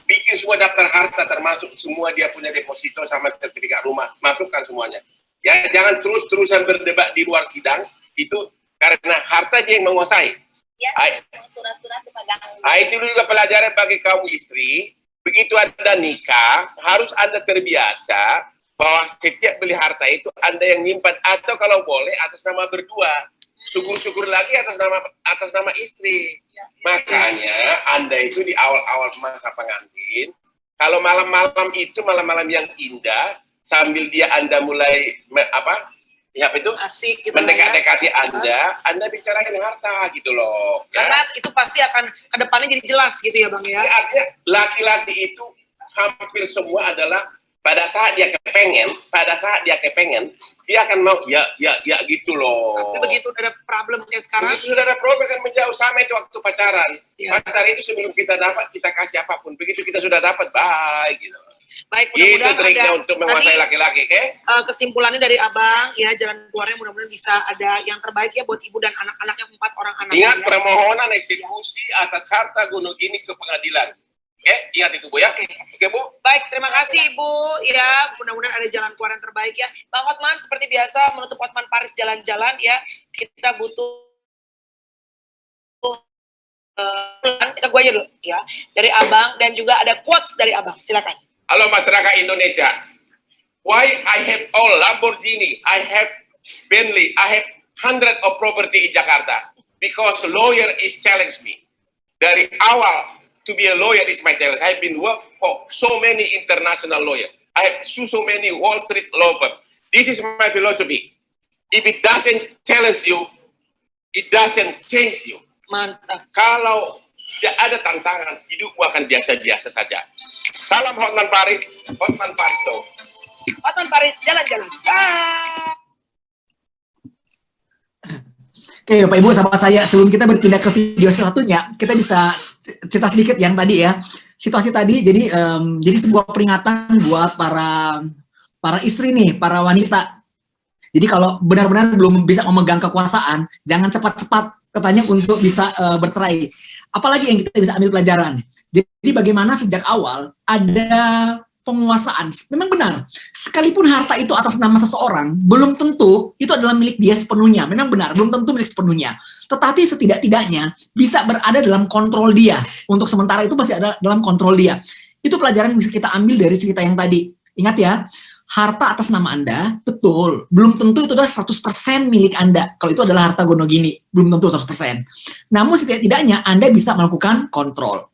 bikin semua daftar harta, termasuk semua dia punya deposito sama sertifikat rumah, masukkan semuanya. Ya, jangan terus-terusan berdebat di luar sidang, itu karena harta dia yang menguasai. Ya, surat-surat pegangan. Itu juga pelajaran bagi kaum istri. Begitu Anda nikah, harus Anda terbiasa bahwa setiap beli harta itu Anda yang nyimpan, atau kalau boleh atas nama berdua, syukur-syukur lagi atas nama istri. Makanya Anda itu di awal-awal masa pengantin, kalau malam-malam itu malam-malam yang indah, sambil Anda mulai asik gitu, mendekat-dekati Anda bicarain harta gitu loh. Karena itu pasti akan kedepannya jadi jelas gitu ya Bang ya. Artinya laki-laki itu hampir semua adalah pada saat dia kepengen, dia akan mau ya gitu loh. Tapi begitu ada problem kayak sekarang, begitu sudah ada problem kan menjauh, sama itu waktu pacaran. Ya. Pacaran itu sebelum kita dapat, kita kasih apapun. Begitu kita sudah dapat, bye gitu. Baik, Itu mudah-mudahan triknya untuk menguasai laki-laki, oke? Kesimpulannya dari Abang, ya jalan keluarnya mudah-mudahan bisa ada yang terbaik ya buat ibu dan anak-anaknya, 4 orang anak. Ingat, ya. permohonan eksekusi atas harta gunung ini ke pengadilan. Oke, ingat itu Bu ya. Oke Bu. Baik, terima kasih Ibu. Ya, mudah-mudahan ada jalan keluar yang terbaik ya. Bang Hotman, seperti biasa menutup Hotman Paris jalan-jalan ya. Kita butuh kita gue aja dulu ya. Dari Abang dan juga ada quotes dari Abang. Silakan. Halo masyarakat Indonesia. Why I have all Lamborghini, I have Bentley, I have 100 of property in Jakarta? Because lawyer is challenge me. Dari awal, to be a lawyer is my challenge. I've been work for so many international lawyers. I have so many Wall Street law firm. This is my philosophy. If it doesn't challenge you, it doesn't change you. Mantap. Kalau tidak ada tantangan, hidupmu akan biasa-biasa saja. Salam Hotman Paris, Hotman Paris Show. Hotman Paris jalan-jalan. Bye. Oke, Bapak Ibu, sahabat saya, sebelum kita berpindah ke video selanjutnya, kita bisa cerita sedikit yang tadi ya. Situasi tadi, jadi sebuah peringatan buat para istri nih, para wanita. Jadi kalau benar-benar belum bisa memegang kekuasaan, jangan cepat-cepat katanya untuk bisa bercerai. Apalagi yang kita bisa ambil pelajaran. Jadi bagaimana sejak awal ada penguasaan. Memang benar, sekalipun harta itu atas nama seseorang, belum tentu itu adalah milik dia sepenuhnya. Memang benar, belum tentu milik sepenuhnya. Tetapi setidak-tidaknya bisa berada dalam kontrol dia. Untuk sementara itu masih ada dalam kontrol dia. Itu pelajaran yang bisa kita ambil dari cerita yang tadi. Ingat ya, harta atas nama Anda, betul, belum tentu itu adalah 100% milik Anda. Kalau itu adalah harta gonogini, belum tentu 100%. Namun setidak-tidaknya Anda bisa melakukan kontrol.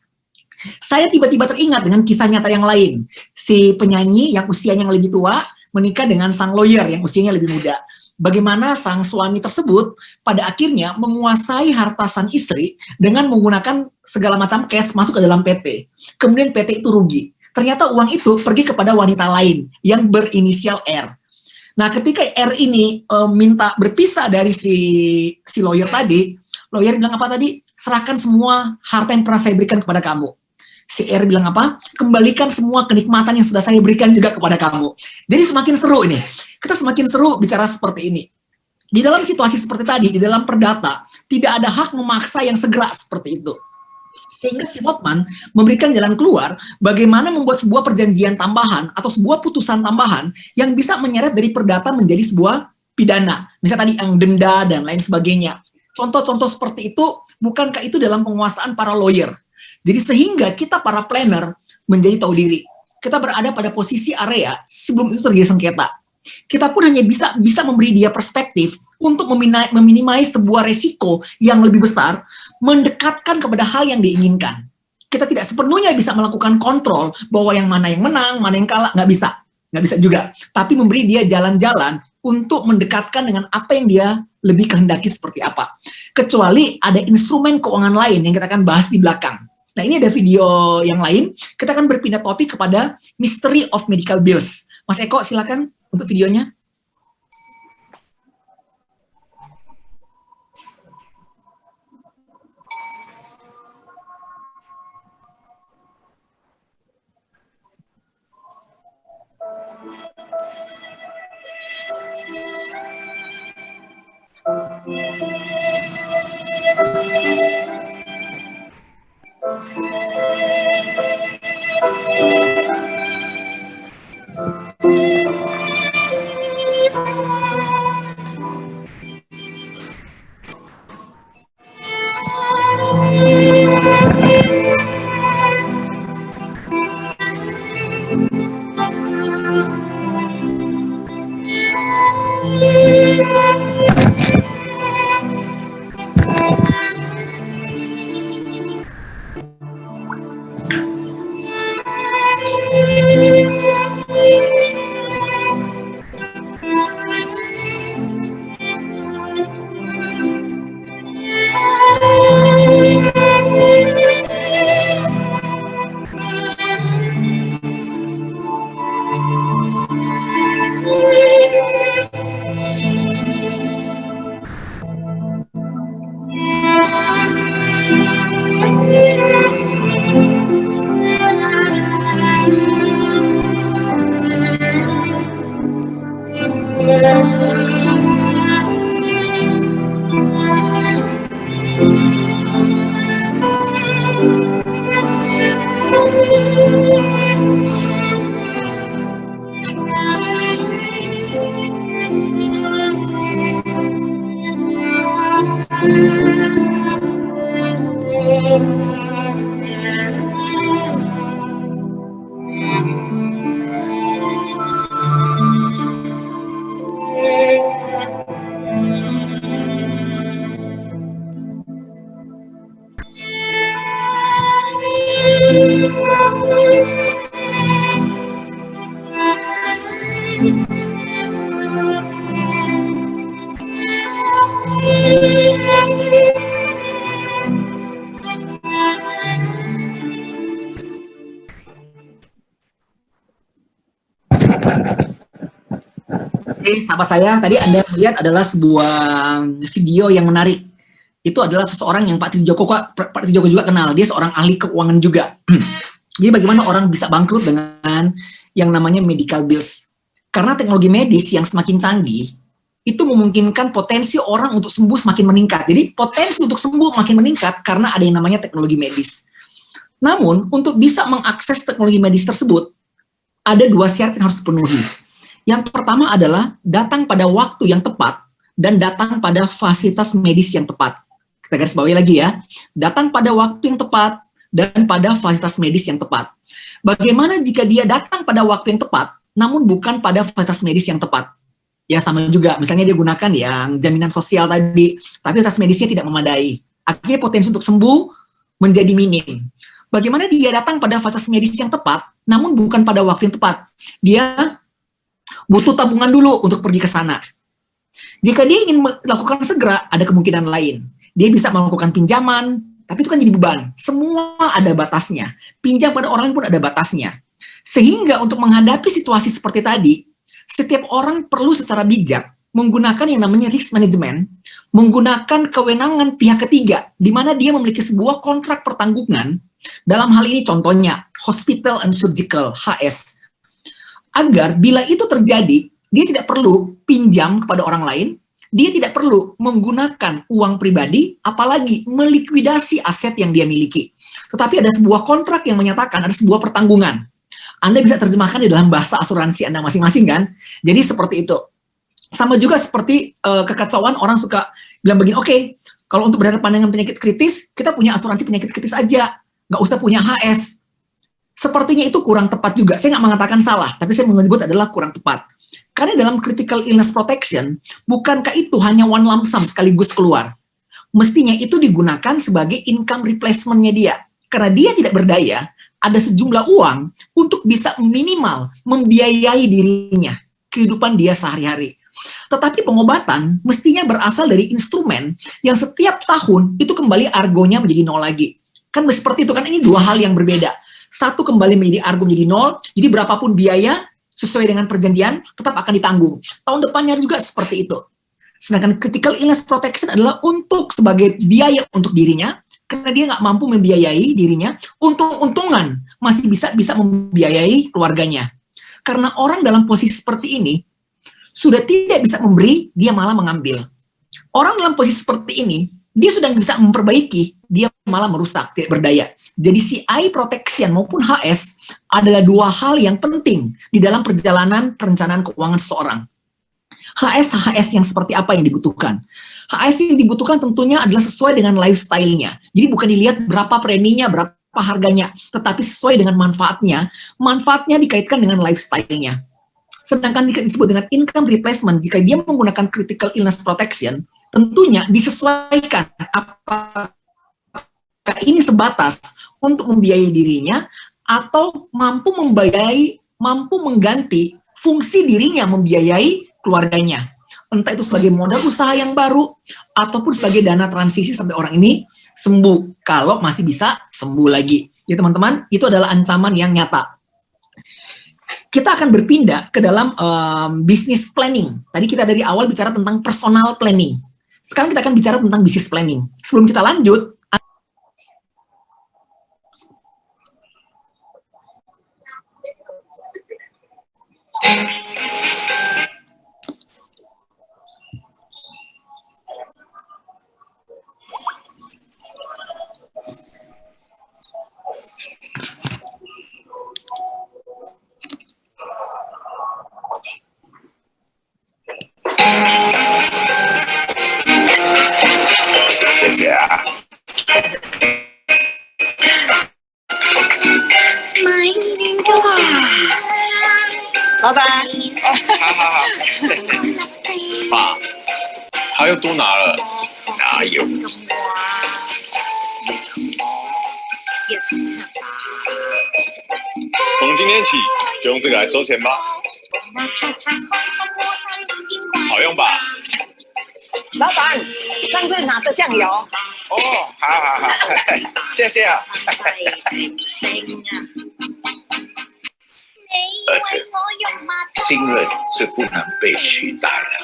Saya tiba-tiba teringat dengan kisah nyata yang lain. Si penyanyi yang usianya lebih tua menikah dengan sang lawyer yang usianya lebih muda. Bagaimana sang suami tersebut pada akhirnya menguasai harta sang istri dengan menggunakan segala macam cash masuk ke dalam PT. Kemudian PT itu rugi. Ternyata uang itu pergi kepada wanita lain yang berinisial R. Nah, ketika R ini minta berpisah dari si lawyer tadi, lawyer bilang apa tadi? Serahkan semua harta yang pernah saya berikan kepada kamu. Si R bilang apa? Kembalikan semua kenikmatan yang sudah saya berikan juga kepada kamu. Jadi semakin seru ini. Kita semakin seru bicara seperti ini. Di dalam situasi seperti tadi, di dalam perdata, tidak ada hak memaksa yang segera seperti itu. Sehingga si Hotman memberikan jalan keluar bagaimana membuat sebuah perjanjian tambahan atau sebuah putusan tambahan yang bisa menyeret dari perdata menjadi sebuah pidana. Misalnya tadi yang denda dan lain sebagainya. Contoh-contoh seperti itu, bukankah itu dalam penguasaan para lawyer? Jadi sehingga kita para planner menjadi tahu diri. Kita berada pada posisi area sebelum itu terjadi sengketa. Kita pun hanya bisa memberi dia perspektif untuk meminimai sebuah resiko yang lebih besar, mendekatkan kepada hal yang diinginkan. Kita tidak sepenuhnya bisa melakukan kontrol bahwa yang mana yang menang, mana yang kalah, nggak bisa juga. Tapi memberi dia jalan-jalan untuk mendekatkan dengan apa yang dia lebih kehendaki seperti apa. Kecuali ada instrumen keuangan lain yang kita akan bahas di belakang. Nah, ini ada video yang lain. Kita akan berpindah topik kepada Mystery of Medical Bills. Mas Eko, silakan untuk videonya. Oke, sahabat saya, tadi Anda melihat adalah sebuah video yang menarik. Itu adalah seseorang yang Pak Trijoko juga kenal. Dia seorang ahli keuangan juga. Jadi bagaimana orang bisa bangkrut dengan yang namanya medical bills. Karena teknologi medis yang semakin canggih, itu memungkinkan potensi orang untuk sembuh semakin meningkat. Jadi potensi untuk sembuh makin meningkat karena ada yang namanya teknologi medis. Namun, untuk bisa mengakses teknologi medis tersebut, ada 2 syarat yang harus dipenuhi. Yang pertama adalah datang pada waktu yang tepat dan datang pada fasilitas medis yang tepat. Kita garis bawahi lagi ya. Datang pada waktu yang tepat dan pada fasilitas medis yang tepat. Bagaimana jika dia datang pada waktu yang tepat, namun bukan pada fasilitas medis yang tepat? Ya sama juga, misalnya dia gunakan yang jaminan sosial tadi, tapi fasilitas medisnya tidak memadai. Akhirnya potensi untuk sembuh menjadi minim. Bagaimana dia datang pada fasilitas medis yang tepat, namun bukan pada waktu yang tepat? Dia butuh tabungan dulu untuk pergi ke sana. Jika dia ingin melakukan segera, ada kemungkinan lain. Dia bisa melakukan pinjaman, tapi itu kan jadi beban. Semua ada batasnya. Pinjam pada orang lain pun ada batasnya. Sehingga untuk menghadapi situasi seperti tadi, setiap orang perlu secara bijak menggunakan yang namanya risk management, menggunakan kewenangan pihak ketiga, di mana dia memiliki sebuah kontrak pertanggungan. Dalam hal ini contohnya, Hospital and Surgical, HS. Agar bila itu terjadi, dia tidak perlu pinjam kepada orang lain, dia tidak perlu menggunakan uang pribadi, apalagi melikuidasi aset yang dia miliki. Tetapi ada sebuah kontrak yang menyatakan ada sebuah pertanggungan. Anda bisa terjemahkan di dalam bahasa asuransi Anda masing-masing kan? Jadi seperti itu. Sama juga seperti kekacauan orang suka bilang begini, oke, kalau untuk berhadapan dengan penyakit kritis, kita punya asuransi penyakit kritis aja, nggak usah punya HS. Sepertinya itu kurang tepat juga. Saya nggak mengatakan salah, tapi saya menyebut adalah kurang tepat. Karena dalam critical illness protection, bukankah itu hanya one lump sum sekaligus keluar? Mestinya itu digunakan sebagai income replacement-nya dia. Karena dia tidak berdaya, ada sejumlah uang untuk bisa minimal membiayai dirinya, kehidupan dia sehari-hari. Tetapi pengobatan mestinya berasal dari instrumen yang setiap tahun itu kembali argonya menjadi 0 lagi. Kan seperti itu kan, ini 2 hal yang berbeda. Satu kembali menjadi argo menjadi 0, jadi berapapun biaya sesuai dengan perjanjian tetap akan ditanggung. Tahun depannya juga seperti itu. Sedangkan critical illness protection adalah untuk sebagai biaya untuk dirinya, karena dia nggak mampu membiayai dirinya, untung-untungan masih bisa membiayai keluarganya. Karena orang dalam posisi seperti ini sudah tidak bisa memberi, dia malah mengambil. Orang dalam posisi seperti ini, dia sudah bisa memperbaiki, dia malah merusak, tidak berdaya. Jadi CI protection maupun HS adalah 2 hal yang penting di dalam perjalanan perencanaan keuangan seseorang. HS yang seperti apa yang dibutuhkan? HS yang dibutuhkan tentunya adalah sesuai dengan lifestyle-nya. Jadi bukan dilihat berapa preminya, berapa harganya, tetapi sesuai dengan manfaatnya. Manfaatnya dikaitkan dengan lifestyle-nya. Sedangkan disebut dengan income replacement, jika dia menggunakan critical illness protection, tentunya disesuaikan apakah ini sebatas untuk membiayai dirinya, atau mampu mengganti fungsi dirinya membiayai keluarganya. Entah itu sebagai modal usaha yang baru, ataupun sebagai dana transisi sampai orang ini sembuh, kalau masih bisa sembuh lagi. Ya teman-teman, itu adalah ancaman yang nyata. Kita akan berpindah ke dalam business planning. Tadi kita dari awal bicara tentang personal planning. Sekarang kita akan bicara tentang business planning. Sebelum kita lanjut,老板，好，爸，他又多拿了，哪有？从今天起就用这个来收钱吧，好用吧？老板，上次拿的酱油。哦，好，谢谢啊。儿子，信任是不能被取代的。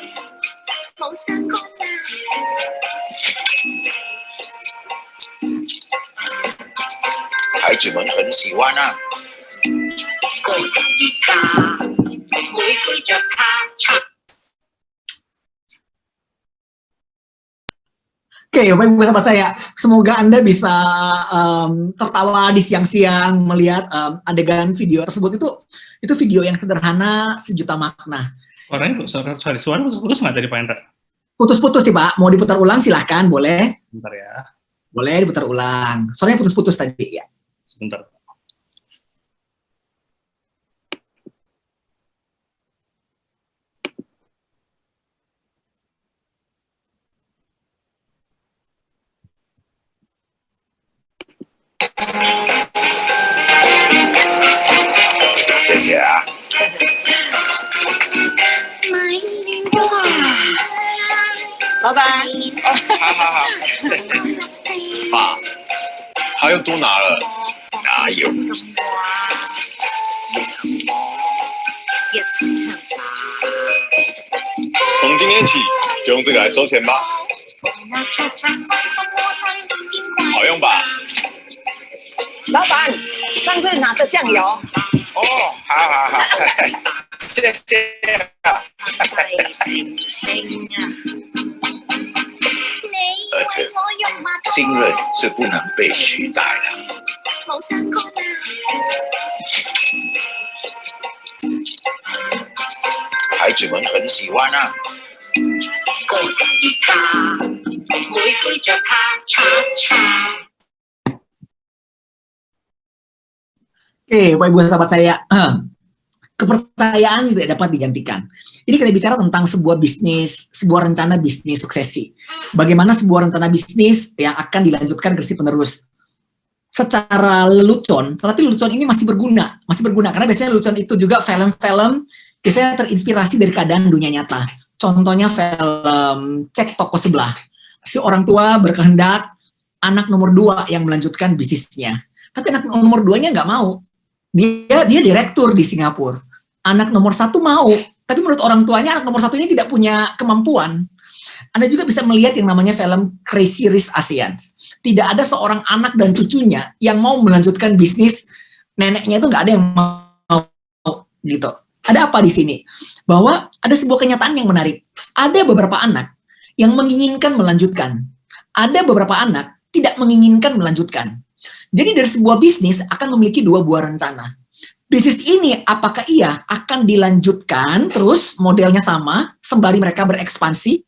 孩子们很喜欢啊。Oke, Bapak Ibu sahabat saya, semoga Anda bisa tertawa di siang-siang melihat adegan video tersebut. Itu video yang sederhana, sejuta makna. Suara putus-putus nggak tadi Pak Hendra? Putus-putus sih Pak, mau diputar ulang silahkan, boleh? Bentar ya. Boleh diputar ulang, soalnya putus-putus tadi ya. Sebentar.谢谢啊。老板，好，爸，他又多拿了，哪有？从今天起就用这个来收钱吧，好用吧？老板，上次拿的酱油。哦，好，谢谢啊。儿子，信任是不能被取代的。孩子们很喜欢啊。Oke, Bapak Ibu sahabat saya, kepercayaan tidak dapat digantikan. Ini kita bicara tentang sebuah bisnis, sebuah rencana bisnis suksesi. Bagaimana sebuah rencana bisnis yang akan dilanjutkan generasi penerus. Secara lelucon, tetapi lelucon ini masih berguna karena biasanya lelucon itu juga film-film biasanya terinspirasi dari keadaan dunia nyata. Contohnya film Cek Toko Sebelah. Si orang tua berkehendak anak nomor 2 yang melanjutkan bisnisnya. Tapi anak nomor 2-nya nggak mau. Dia direktur di Singapura. Anak nomor 1 mau, tapi menurut orang tuanya anak nomor 1-nya tidak punya kemampuan. Anda juga bisa melihat yang namanya film Crazy Rich Asians. Tidak ada seorang anak dan cucunya yang mau melanjutkan bisnis neneknya, itu nggak ada yang mau gitu. Ada apa di sini? Bahwa ada sebuah kenyataan yang menarik. Ada beberapa anak yang menginginkan melanjutkan. Ada beberapa anak tidak menginginkan melanjutkan. Jadi dari sebuah bisnis akan memiliki 2 buah rencana. Bisnis ini apakah ia akan dilanjutkan terus modelnya sama sembari mereka berekspansi,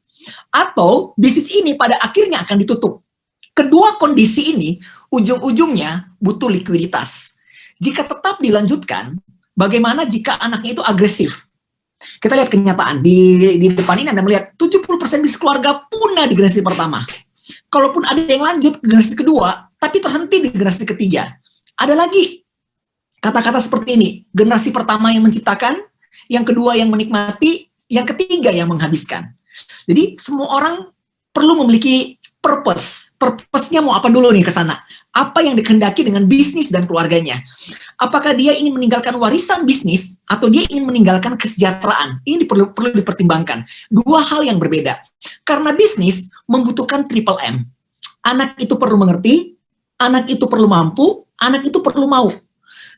atau bisnis ini pada akhirnya akan ditutup. Kedua kondisi ini ujung-ujungnya butuh likuiditas. Jika tetap dilanjutkan, bagaimana jika anaknya itu agresif? Kita lihat kenyataan di depan ini Anda melihat 70% bisnis keluarga punah di generasi pertama. Kalaupun ada yang lanjut ke generasi kedua, tapi terhenti di generasi ketiga. Ada lagi kata-kata seperti ini, generasi pertama yang menciptakan, yang kedua yang menikmati, yang ketiga yang menghabiskan. Jadi semua orang perlu memiliki purpose. Purpose-nya mau apa dulu nih ke sana? Apa yang dikehendaki dengan bisnis dan keluarganya? Apakah dia ingin meninggalkan warisan bisnis atau dia ingin meninggalkan kesejahteraan? Ini perlu dipertimbangkan. Dua hal yang berbeda. Karena bisnis membutuhkan triple M. Anak itu perlu mengerti, anak itu perlu mampu, anak itu perlu mau.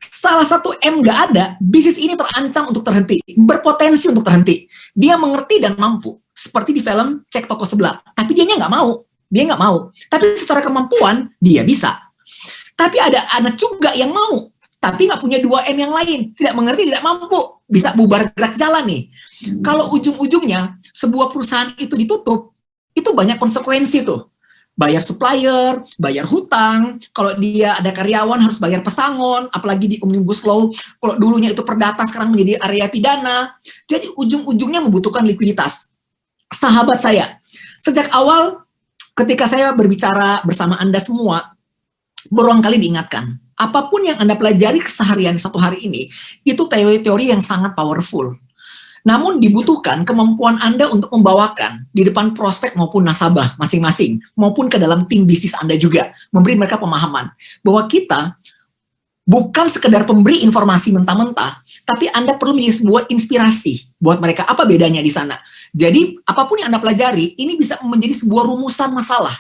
Salah satu M nggak ada, bisnis ini terancam untuk terhenti, berpotensi untuk terhenti. Dia mengerti dan mampu, seperti di film Cek Toko Sebelah. Tapi dia nggak mau, Tapi secara kemampuan dia bisa. Tapi ada anak juga yang mau, tapi nggak punya 2 M yang lain, tidak mengerti, tidak mampu, bisa bubar gerak jalan nih. Kalau ujung-ujungnya sebuah perusahaan itu ditutup, itu banyak konsekuensi tuh. Bayar supplier, bayar hutang, kalau dia ada karyawan harus bayar pesangon, apalagi di Omnibus Law, kalau dulunya itu perdata sekarang menjadi area pidana, jadi ujung-ujungnya membutuhkan likuiditas. Sahabat saya, sejak awal ketika saya berbicara bersama Anda semua, berulang kali diingatkan, apapun yang Anda pelajari keseharian satu hari ini, itu teori-teori yang sangat powerful. Namun dibutuhkan kemampuan Anda untuk membawakan di depan prospek maupun nasabah masing-masing, maupun ke dalam tim bisnis Anda juga, memberi mereka pemahaman bahwa kita bukan sekedar pemberi informasi mentah-mentah, tapi Anda perlu menjadi sebuah inspirasi buat mereka. Apa bedanya di sana? Jadi apapun yang Anda pelajari, ini bisa menjadi sebuah rumusan masalah.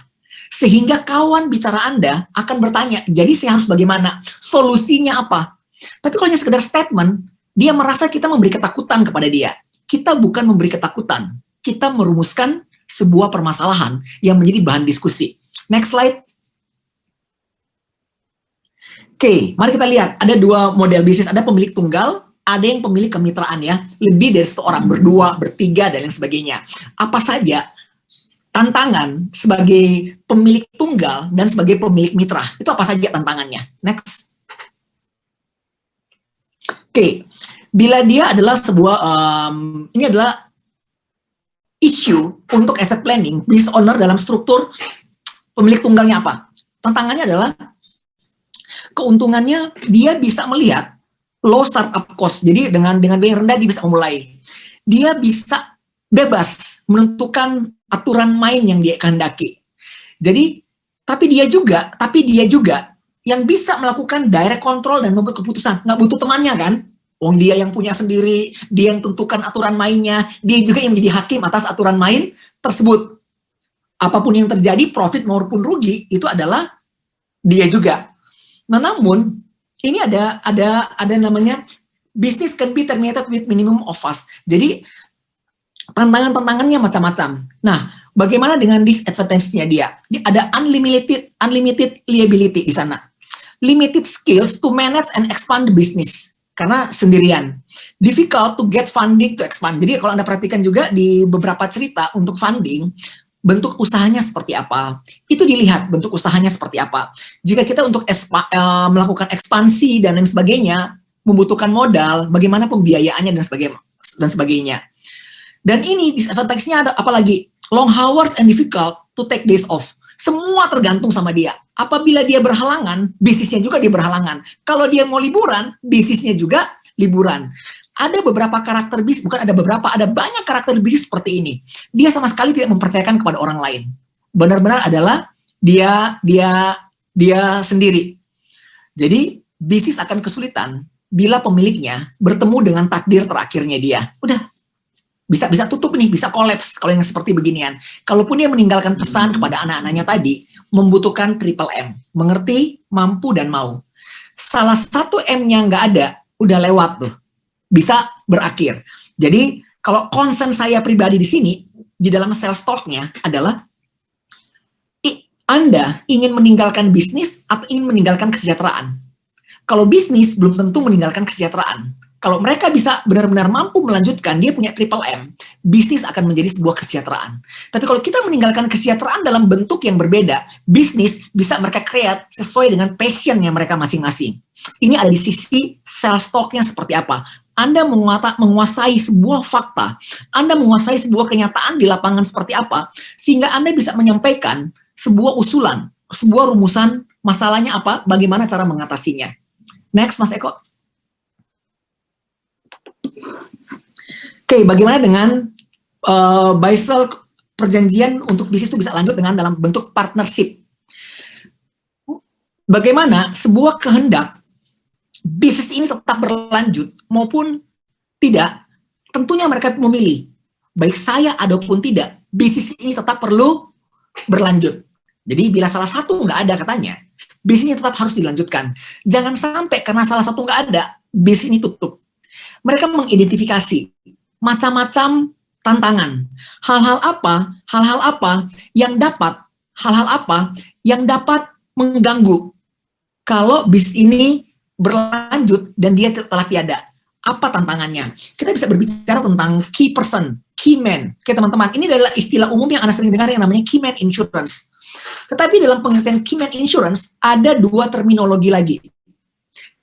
Sehingga kawan bicara Anda akan bertanya, jadi saya harus bagaimana? Solusinya apa? Tapi kalau hanya sekedar statement, dia merasa kita memberi ketakutan kepada dia. Kita bukan memberi ketakutan. Kita merumuskan sebuah permasalahan yang menjadi bahan diskusi. Next slide. Oke, mari kita lihat. Ada 2 model bisnis. Ada pemilik tunggal, ada yang pemilik kemitraan ya. Lebih dari 1 orang, berdua, bertiga, dan lain sebagainya. Apa saja tantangan sebagai pemilik tunggal dan sebagai pemilik mitra? Itu apa saja tantangannya? Next. Oke, bila dia adalah sebuah, ini adalah isu untuk asset planning, business owner dalam struktur pemilik tunggalnya apa? Tantangannya adalah keuntungannya dia bisa melihat low startup cost, jadi dengan biaya rendah dia bisa memulai. Dia bisa bebas menentukan aturan main yang dia kehendaki. Jadi, tapi dia juga yang bisa melakukan direct control dan membuat keputusan. Nggak butuh temannya kan? Wong dia yang punya sendiri, dia yang tentukan aturan mainnya, dia juga yang menjadi hakim atas aturan main tersebut. Apapun yang terjadi, profit maupun rugi, itu adalah dia juga. Nah, namun, ini ada namanya, business can be terminated with minimum of fuss. Jadi, tantangannya macam-macam. Nah, bagaimana dengan disadvantage-nya dia? Ada unlimited liability di sana. Limited skills to manage and expand the business. Karena sendirian. Difficult to get funding to expand. Jadi kalau Anda perhatikan juga di beberapa cerita untuk funding, bentuk usahanya seperti apa. Itu dilihat bentuk usahanya seperti apa. Jika kita untuk melakukan ekspansi dan lain sebagainya, membutuhkan modal, bagaimana pembiayaannya dan sebagainya. Dan ini disadvantage-nya ada apalagi? Long hours and difficult to take days off. Semua tergantung sama dia. Apabila dia berhalangan, bisnisnya juga dia berhalangan. Kalau dia mau liburan, bisnisnya juga liburan. Ada beberapa karakter bisnis, bukan ada beberapa, ada banyak karakter bisnis seperti ini. Dia sama sekali tidak mempercayakan kepada orang lain. Benar-benar adalah dia sendiri. Jadi, bisnis akan kesulitan bila pemiliknya bertemu dengan takdir terakhirnya dia. Udah, bisa tutup nih, bisa kolaps kalau yang seperti beginian. Kalaupun dia meninggalkan pesan kepada anak-anaknya tadi, membutuhkan triple M, mengerti, mampu, dan mau. Salah satu M-nya nggak ada, udah lewat tuh, bisa berakhir. Jadi kalau concern saya pribadi di sini, di dalam sales talk-nya adalah, Anda ingin meninggalkan bisnis atau ingin meninggalkan kesejahteraan? Kalau bisnis belum tentu meninggalkan kesejahteraan. Kalau mereka bisa benar-benar mampu melanjutkan, dia punya triple M, bisnis akan menjadi sebuah kesejahteraan. Tapi kalau kita meninggalkan kesejahteraan dalam bentuk yang berbeda, bisnis bisa mereka create sesuai dengan passion-nya mereka masing-masing. Ini ada di sisi sales talk-nya seperti apa. Anda menguasai sebuah fakta, Anda menguasai sebuah kenyataan di lapangan seperti apa, sehingga Anda bisa menyampaikan sebuah usulan. sebuah rumusan masalahnya apa, bagaimana cara mengatasinya. Next, Mas Eko. Oke, bagaimana dengan buy sell perjanjian untuk bisnis itu bisa lanjut dengan dalam bentuk partnership. Bagaimana sebuah kehendak bisnis ini tetap berlanjut maupun tidak, tentunya mereka memilih. Baik saya ataupun tidak, bisnis ini tetap perlu berlanjut. Jadi bila salah satu nggak ada katanya, bisnisnya tetap harus dilanjutkan. Jangan sampai karena salah satu nggak ada, bisnis ini tutup. Mereka mengidentifikasi macam-macam tantangan. Hal-hal apa yang dapat mengganggu kalau bisnis ini berlanjut dan dia telah tiada. Apa tantangannya? Kita bisa berbicara tentang key person, key man. Oke teman-teman, ini adalah istilah umum yang Anda sering dengar yang namanya key man insurance. Tetapi dalam pengertian key man insurance, ada dua terminologi lagi.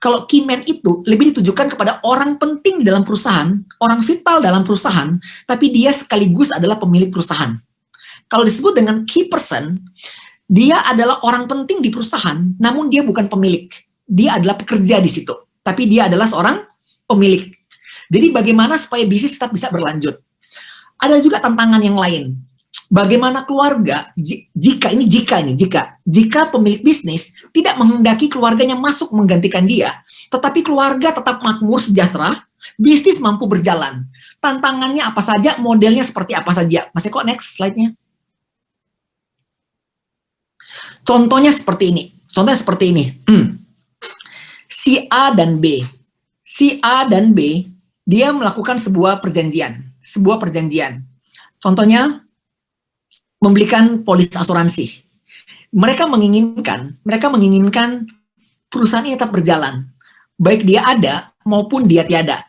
Kalau key man itu lebih ditujukan kepada orang penting dalam perusahaan, orang vital dalam perusahaan, tapi dia sekaligus adalah pemilik perusahaan. Kalau disebut dengan key person, dia adalah orang penting di perusahaan, namun dia bukan pemilik. Dia adalah pekerja di situ, tapi dia adalah seorang pemilik. Jadi bagaimana supaya bisnis tetap bisa berlanjut? Ada juga tantangan yang lain. Bagaimana keluarga, jika pemilik bisnis tidak menghendaki keluarganya masuk menggantikan dia, tetapi keluarga tetap makmur sejahtera, bisnis mampu berjalan. Tantangannya apa saja, modelnya seperti apa saja. Mas Eko, next slide-nya. Contohnya seperti ini. Si A dan B. Si A dan B, dia melakukan sebuah perjanjian. Contohnya, membelikan polis asuransi. Mereka menginginkan perusahaan ini tetap berjalan. Baik dia ada maupun dia tiada.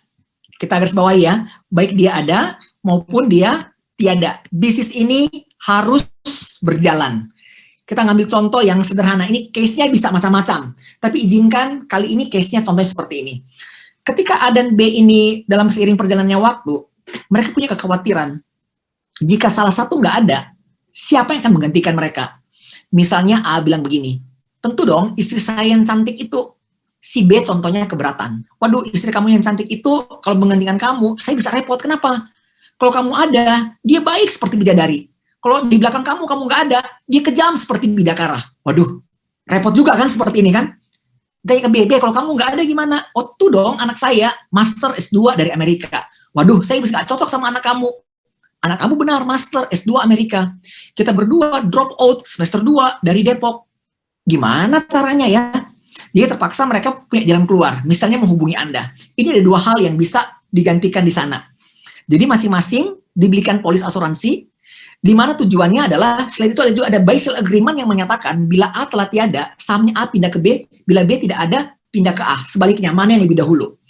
Kita garis bawahi ya, baik dia ada maupun dia tiada. Bisnis ini harus berjalan. Kita ngambil contoh yang sederhana. Ini case-nya bisa macam-macam. Tapi izinkan kali ini case-nya contohnya seperti ini. Ketika A dan B ini dalam seiring perjalanannya waktu, mereka punya kekhawatiran. Jika salah satu nggak ada, siapa yang akan menggantikan mereka? Misalnya A bilang begini, tentu dong istri saya yang cantik itu. Si B contohnya keberatan. Waduh, istri kamu yang cantik itu kalau menggantikan kamu, saya bisa repot. Kenapa? Kalau kamu ada, dia baik seperti bidadari. Kalau di belakang kamu nggak ada, dia kejam seperti bidakara. Waduh, repot juga kan seperti ini kan? Tanya ke B, kalau kamu nggak ada gimana? Oh tuh dong, anak saya master S2 dari Amerika. Waduh, saya bisa nggak cocok sama anak kamu. Anak kamu benar, master S2 Amerika. Kita berdua drop out semester 2 dari Depok. Gimana caranya ya? Jadi terpaksa mereka punya jalan keluar. Misalnya menghubungi Anda. Ini ada dua hal yang bisa digantikan di sana. Jadi masing-masing dibelikan polis asuransi, di mana tujuannya adalah, selain itu ada juga ada buy sell agreement yang menyatakan bila A telah tiada, sahamnya A pindah ke B, bila B tidak ada, pindah ke A. Sebaliknya, mana yang lebih dahulu.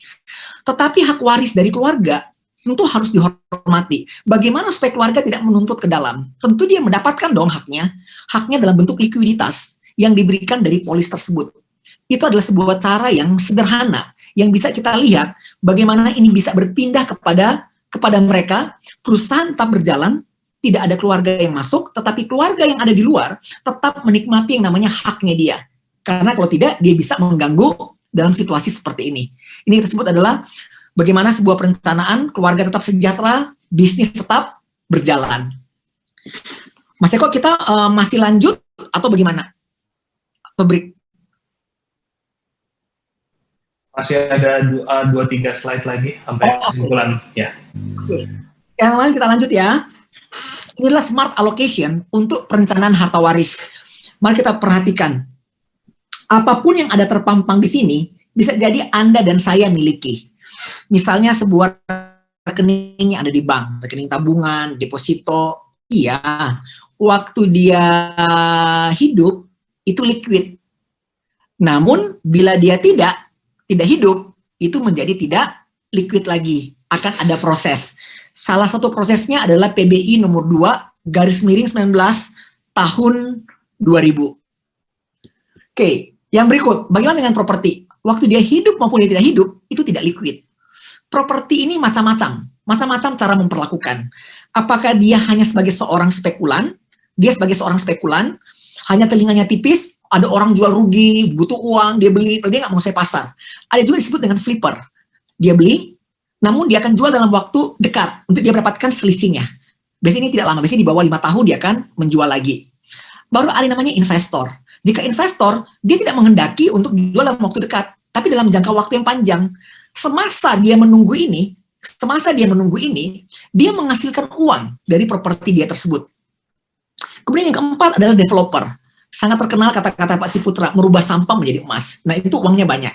Tetapi hak waris dari keluarga tentu harus dihormati. Bagaimana supaya keluarga tidak menuntut ke dalam? Tentu dia mendapatkan dong haknya dalam bentuk likuiditas yang diberikan dari polis tersebut. Itu adalah sebuah cara yang sederhana, yang bisa kita lihat bagaimana ini bisa berpindah kepada mereka, perusahaan tetap berjalan, tidak ada keluarga yang masuk, tetapi keluarga yang ada di luar tetap menikmati yang namanya haknya dia. Karena kalau tidak, dia bisa mengganggu dalam situasi seperti ini. Ini tersebut adalah bagaimana sebuah perencanaan, keluarga tetap sejahtera, bisnis tetap berjalan. Mas Eko, kita masih lanjut atau bagaimana? Atau break? Masih ada 2-3 slide lagi sampai kesimpulan. Ya. Oke. Yang lain kita lanjut ya. Ini adalah smart allocation untuk perencanaan harta waris. Mari kita perhatikan. Apapun yang ada terpampang di sini, bisa jadi Anda dan saya miliki. Misalnya sebuah rekening yang ada di bank, rekening tabungan, deposito, iya. Waktu dia hidup, itu liquid. Namun, bila dia tidak hidup, itu menjadi tidak liquid lagi. Akan ada proses. Salah satu prosesnya adalah PBI nomor 2/19 tahun 2000. Oke, yang berikut, bagaimana dengan properti? Waktu dia hidup maupun dia tidak hidup, itu tidak liquid. Properti ini macam-macam cara memperlakukan. Apakah dia hanya sebagai seorang spekulan? Dia sebagai seorang spekulan, hanya telinganya tipis, ada orang jual rugi, butuh uang, dia beli, dia nggak mau saya pasar. Ada juga disebut dengan flipper. Dia beli, namun dia akan jual dalam waktu dekat untuk dia mendapatkan selisihnya. Biasanya ini tidak lama, biasanya di bawah 5 tahun dia akan menjual lagi. Baru ada yang namanya investor. Jika investor, dia tidak menghendaki untuk jual dalam waktu dekat, tapi dalam jangka waktu yang panjang. Semasa dia menunggu ini, dia menghasilkan uang dari properti dia tersebut. Kemudian yang keempat adalah developer. Sangat terkenal kata-kata Pak Ciputra, merubah sampah menjadi emas. Nah, itu uangnya banyak.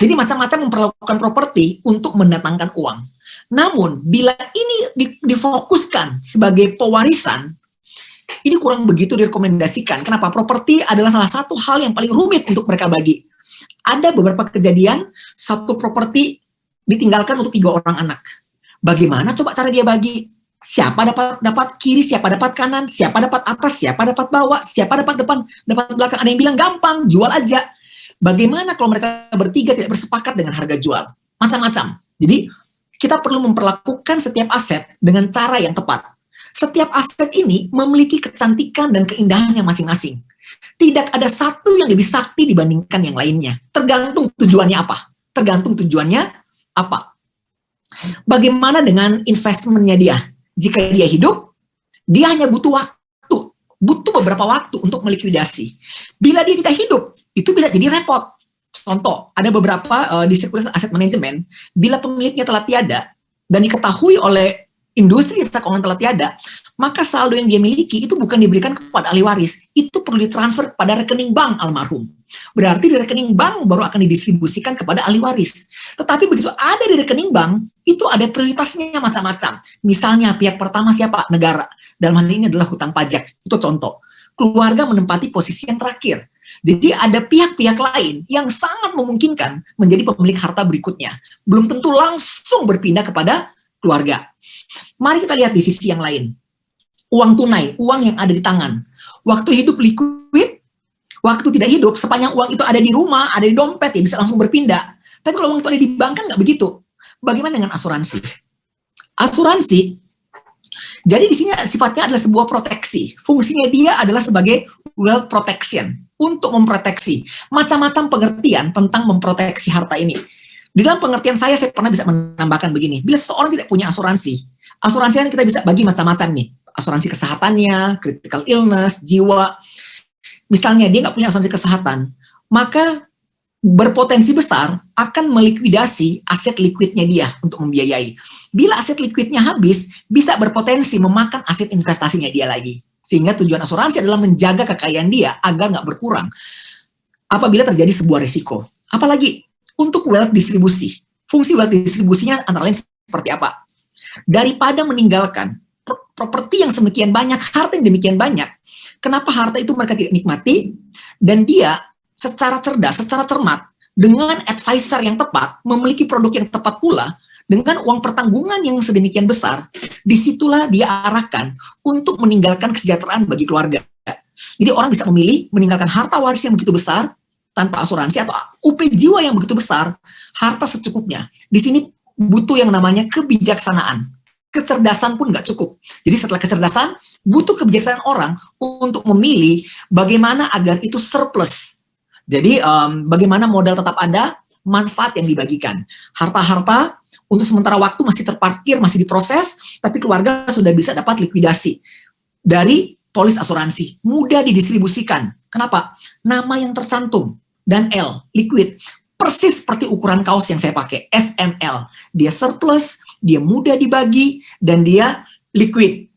Jadi macam-macam memperlakukan properti untuk mendatangkan uang. Namun, bila ini difokuskan sebagai pewarisan, ini kurang begitu direkomendasikan. Kenapa? Properti adalah salah satu hal yang paling rumit untuk mereka bagi. Ada beberapa kejadian, satu properti ditinggalkan untuk 3 orang anak. Bagaimana coba cara dia bagi? Siapa dapat kiri, siapa dapat kanan, siapa dapat atas, siapa dapat bawah, siapa dapat depan, dapat belakang. Ada yang bilang gampang, jual aja. Bagaimana kalau mereka bertiga tidak bersepakat dengan harga jual? Macam-macam. Jadi, kita perlu memperlakukan setiap aset dengan cara yang tepat. Setiap aset ini memiliki kecantikan dan keindahannya masing-masing. Tidak ada satu yang lebih sakti dibandingkan yang lainnya. Tergantung tujuannya apa. Bagaimana dengan investmentnya dia? Jika dia hidup, dia hanya butuh beberapa waktu untuk melikuidasi. Bila dia tidak hidup, itu bisa jadi repot. Contoh, ada beberapa di sirkulasi aset manajemen, bila pemiliknya telah tiada, dan diketahui oleh industri jasa keuangan telah tiada, maka saldo yang dia miliki itu bukan diberikan kepada ahli waris, itu perlu ditransfer pada rekening bank almarhum. Berarti di rekening bank baru akan didistribusikan kepada ahli waris. Tetapi begitu ada di rekening bank, itu ada prioritasnya macam-macam. Misalnya pihak pertama siapa? Negara. Dalam hal ini adalah hutang pajak. Itu contoh. Keluarga menempati posisi yang terakhir. Jadi ada pihak-pihak lain yang sangat memungkinkan menjadi pemilik harta berikutnya. Belum tentu langsung berpindah kepada keluarga. Mari kita lihat di sisi yang lain. Uang tunai, uang yang ada di tangan. Waktu hidup liquid, waktu tidak hidup, sepanjang uang itu ada di rumah, ada di dompet, ya bisa langsung berpindah. Tapi kalau uang itu ada di bank kan nggak begitu. Bagaimana dengan asuransi? Asuransi, jadi di sini sifatnya adalah sebuah proteksi. Fungsinya dia adalah sebagai wealth protection, untuk memproteksi. Macam-macam pengertian tentang memproteksi harta ini. Di dalam pengertian saya pernah bisa menambahkan begini. Bila seseorang tidak punya asuransi kan kita bisa bagi macam-macam nih. Asuransi kesehatannya, critical illness, jiwa. Misalnya dia nggak punya asuransi kesehatan, maka berpotensi besar akan melikuidasi aset likuidnya dia untuk membiayai. Bila aset likuidnya habis, bisa berpotensi memakan aset investasinya dia lagi. Sehingga tujuan asuransi adalah menjaga kekayaan dia agar nggak berkurang apabila terjadi sebuah risiko. Apalagi untuk wealth distribusi. Fungsi wealth distribusinya antara lain seperti apa? Daripada meninggalkan properti yang semakin banyak, harta yang demikian banyak, kenapa harta itu mereka tidak nikmati, dan dia secara cerdas, secara cermat, dengan advisor yang tepat, memiliki produk yang tepat pula, dengan uang pertanggungan yang sedemikian besar, disitulah dia arahkan untuk meninggalkan kesejahteraan bagi keluarga. Jadi orang bisa memilih meninggalkan harta waris yang begitu besar, tanpa asuransi, atau UP jiwa yang begitu besar, harta secukupnya. Di sini butuh yang namanya kebijaksanaan. Kecerdasan pun nggak cukup. Jadi setelah kecerdasan, butuh kebijaksanaan orang untuk memilih bagaimana agar itu surplus. Jadi bagaimana modal tetap ada, manfaat yang dibagikan. Harta-harta untuk sementara waktu masih terparkir, masih diproses, tapi keluarga sudah bisa dapat likuidasi dari polis asuransi. Mudah didistribusikan. Kenapa? Nama yang tercantum dan L, liquid. Persis seperti ukuran kaos yang saya pakai, SML. Dia surplus, dia mudah dibagi, dan dia liquid.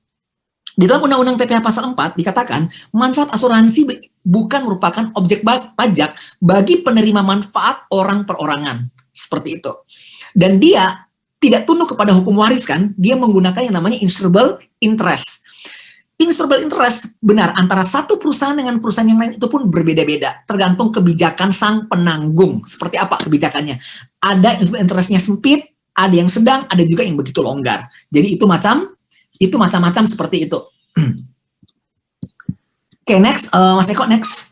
Di dalam Undang-Undang PPh Pasal 4 dikatakan, manfaat asuransi bukan merupakan objek pajak bagi penerima manfaat orang perorangan. Seperti itu. Dan dia tidak tunduk kepada hukum waris kan, dia menggunakan yang namanya insurable interest. Insurable interest benar antara satu perusahaan dengan perusahaan yang lain itu pun berbeda-beda, tergantung kebijakan sang penanggung. Seperti apa kebijakannya? Ada insurable interestnya sempit, ada yang sedang, ada juga yang begitu longgar. Jadi itu macam-macam seperti itu. Oke, next, Mas Eko, next.